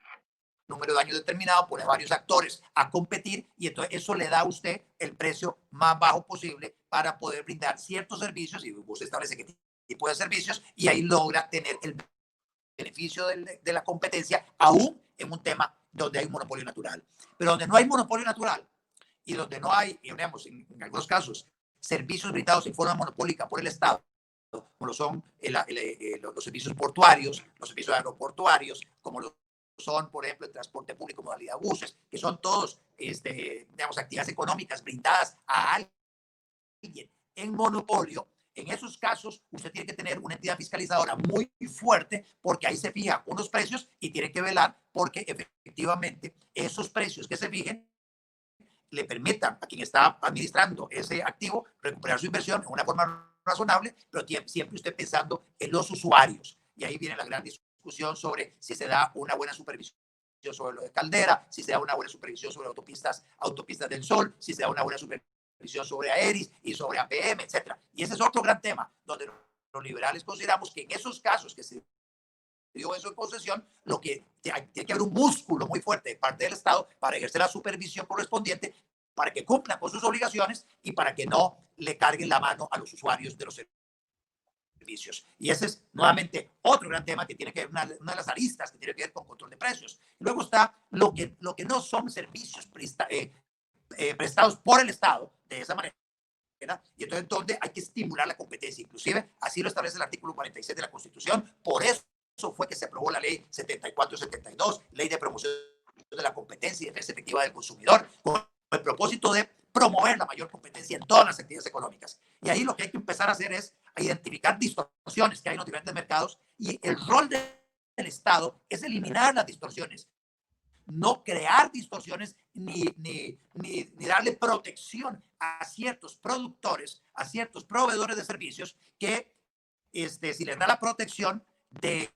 Speaker 1: número de años determinado, pone varios actores a competir y entonces eso le da a usted el precio más bajo posible para poder brindar ciertos servicios y usted establece qué tipo de servicios y ahí logra tener el beneficio de la competencia aún en un tema donde hay un monopolio natural. Pero donde no hay monopolio natural y donde no hay, digamos, en algunos casos, servicios brindados en forma monopólica por el Estado, como lo son los servicios portuarios, los servicios aeroportuarios, como los son, por ejemplo, el transporte público modalidad buses, que son todos, digamos, actividades económicas brindadas a alguien en monopolio. En esos casos, usted tiene que tener una entidad fiscalizadora muy fuerte porque ahí se fijan unos precios y tiene que velar porque efectivamente esos precios que se fijen le permitan a quien está administrando ese activo recuperar su inversión en una forma razonable, pero siempre usted pensando en los usuarios. Y ahí viene la gran discusión sobre si se da una buena supervisión sobre lo de Caldera, si se da una buena supervisión sobre autopistas del Sol, si se da una buena supervisión sobre Aeris y sobre APM, etc. Y ese es otro gran tema, donde los liberales consideramos que en esos casos que se dio eso en concesión, lo que tiene que haber un músculo muy fuerte de parte del Estado para ejercer la supervisión correspondiente para que cumplan con sus obligaciones y para que no le carguen la mano a los usuarios de los servicios. Y ese es nuevamente otro gran tema que tiene que ver, una de las aristas que tiene que ver con control de precios. Luego está lo que no son servicios prestados por el Estado de esa manera. Y entonces, donde hay que estimular la competencia, inclusive así lo establece el artículo 46 de la Constitución. Por eso fue que se aprobó la ley 74-72, ley de promoción de la competencia y defensa efectiva del consumidor, con el propósito de promover la mayor competencia en todas las actividades económicas. Y ahí lo que hay que empezar a hacer es a identificar distorsiones que hay en los diferentes mercados, y el rol del Estado es eliminar las distorsiones, no crear distorsiones ni darle protección a ciertos productores, a ciertos proveedores de servicios que, si les da la protección de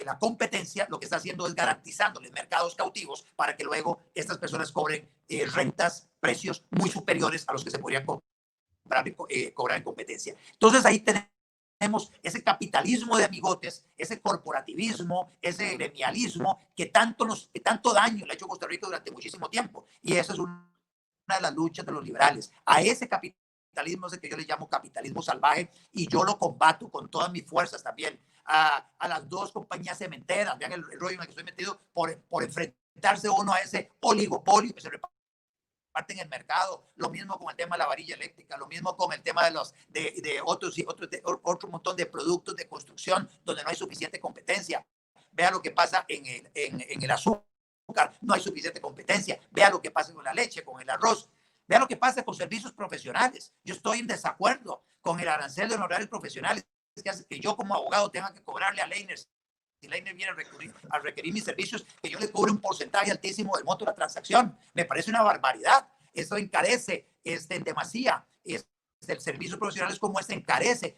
Speaker 1: la competencia, lo que está haciendo es garantizándoles mercados cautivos para que luego estas personas cobren rentas, precios muy superiores a los que se podrían cobrar en competencia. Entonces ahí tenemos ese capitalismo de amigotes, ese corporativismo, ese gremialismo que tanto daño le ha hecho a Costa Rica durante muchísimo tiempo. Y esa es una de las luchas de los liberales. A ese capitalismo es el que yo le llamo capitalismo salvaje, y yo lo combato con todas mis fuerzas también. A las dos compañías cementeras, vean el rollo en el que estoy metido, por enfrentarse uno a ese oligopolio que se reparte en el mercado. Lo mismo con el tema de la varilla eléctrica, lo mismo con el tema de otro montón de productos de construcción donde no hay suficiente competencia. Vea lo que pasa en el azúcar, no hay suficiente competencia. Vea lo que pasa con la leche, con el arroz. Vea lo que pasa con servicios profesionales. Yo estoy en desacuerdo con el arancel de honorarios profesionales que hace que yo como abogado tenga que cobrarle a Leiner, si Leiner viene a requerir mis servicios, que yo le cobre un porcentaje altísimo del monto de la transacción. Me parece una barbaridad. Eso encarece en demasía. El servicio profesional es como encarece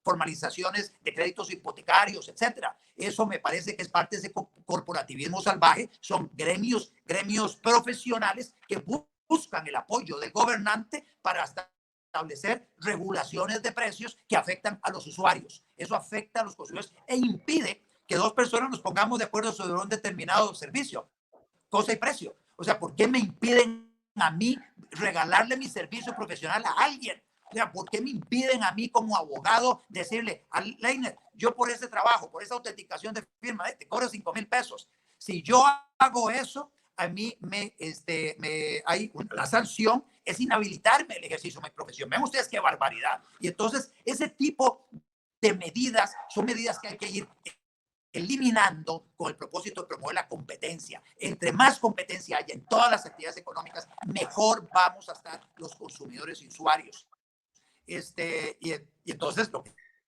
Speaker 1: formalizaciones de créditos hipotecarios, etcétera. Eso me parece que es parte de ese corporativismo salvaje. Son gremios profesionales que buscan el apoyo del gobernante para establecer regulaciones de precios que afectan a los usuarios. Eso afecta a los consumidores e impide que dos personas nos pongamos de acuerdo sobre un determinado servicio, cosa y precio. O sea, ¿por qué me impiden a mí regalarle mi servicio profesional a alguien? O sea, ¿por qué me impiden a mí como abogado decirle a Leiner, yo por ese trabajo, por esa autenticación de firma, te cobro 5,000 pesos? Si yo hago eso, a mí la sanción es inhabilitarme el ejercicio de mi profesión. Ven ustedes qué barbaridad. Y entonces ese tipo de medidas son medidas que hay que ir eliminando con el propósito de promover la competencia. Entre más competencia haya en todas las actividades económicas, mejor vamos a estar los consumidores y usuarios. Y entonces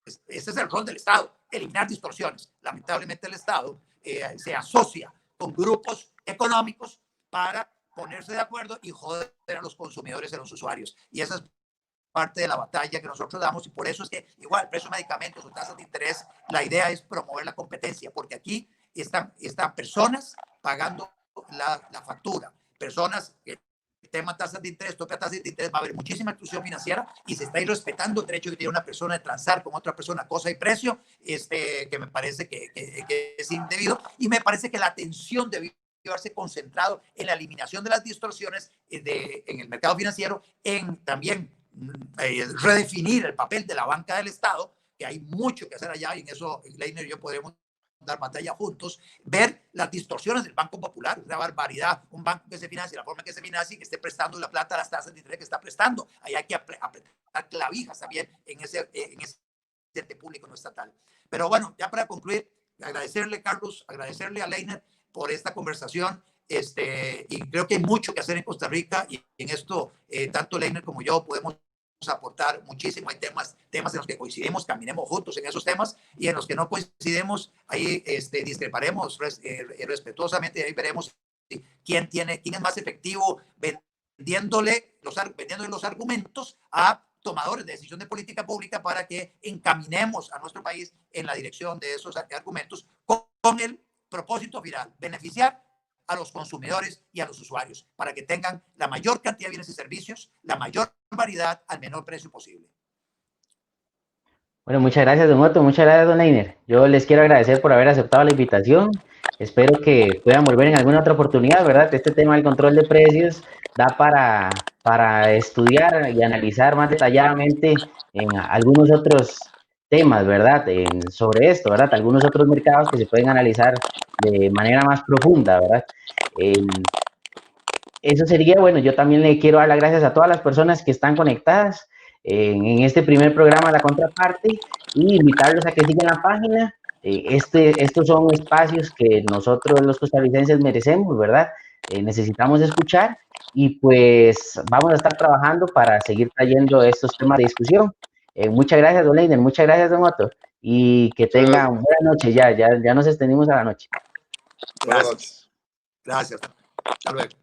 Speaker 1: ese es el rol del Estado, eliminar distorsiones. Lamentablemente el Estado se asocia con grupos económicos para ponerse de acuerdo y joder a los consumidores y a los usuarios. Y esa es parte de la batalla que nosotros damos, y por eso es que igual precio de medicamentos o tasas de interés, la idea es promover la competencia, porque aquí están personas pagando la factura, personas que el tema tasas de interés, tope a tasas de interés, va a haber muchísima exclusión financiera y se está irrespetando el derecho que tiene una persona de transar con otra persona cosa y precio, que me parece que es indebido, y me parece que la atención debe haberse concentrado en la eliminación de las distorsiones en el mercado financiero, en también redefinir el papel de la banca del Estado, que hay mucho que hacer allá, y en eso Leiner y yo podemos dar batalla juntos, ver las distorsiones del Banco Popular, una barbaridad, un banco que se financia, la forma que se financia y que esté prestando la plata a las tasas de interés que está prestando. Ahí hay que apretar clavijas también en ese ente público no estatal. Pero bueno, ya para concluir, agradecerle, Carlos, agradecerle a Leiner por esta conversación, y creo que hay mucho que hacer en Costa Rica, y en esto tanto Leiner como yo podemos aportar muchísimo. Hay temas en los que coincidimos, caminemos juntos en esos temas, y en los que no coincidimos, ahí discreparemos respetuosamente, y ahí veremos quién es más efectivo vendiéndole los argumentos a tomadores de decisión de política pública para que encaminemos a nuestro país en la dirección de esos argumentos con el propósito final, beneficiar a los consumidores y a los usuarios para que tengan la mayor cantidad de bienes y servicios, la mayor variedad al menor precio posible.
Speaker 2: Bueno, muchas gracias, don Otto, muchas gracias, don Leiner. Yo les quiero agradecer por haber aceptado la invitación Espero que puedan volver en alguna otra oportunidad, ¿verdad? Este tema del control de precios da para estudiar y analizar más detalladamente en algunos otros temas, ¿verdad? Sobre esto, ¿verdad? Algunos otros mercados que se pueden analizar de manera más profunda, ¿verdad? Eso sería, bueno, yo también le quiero dar las gracias a todas las personas que están conectadas en este primer programa La Contraparte y invitarlos a que sigan la página. Estos son espacios que nosotros los costarricenses merecemos, ¿verdad? Necesitamos escuchar y pues vamos a estar trabajando para seguir trayendo estos temas de discusión. Muchas gracias, don Leiner, muchas gracias, don Otto, y que tengan buena noche, ya nos extendimos a la noche.
Speaker 3: Buenas noches.
Speaker 1: Gracias. Hasta luego.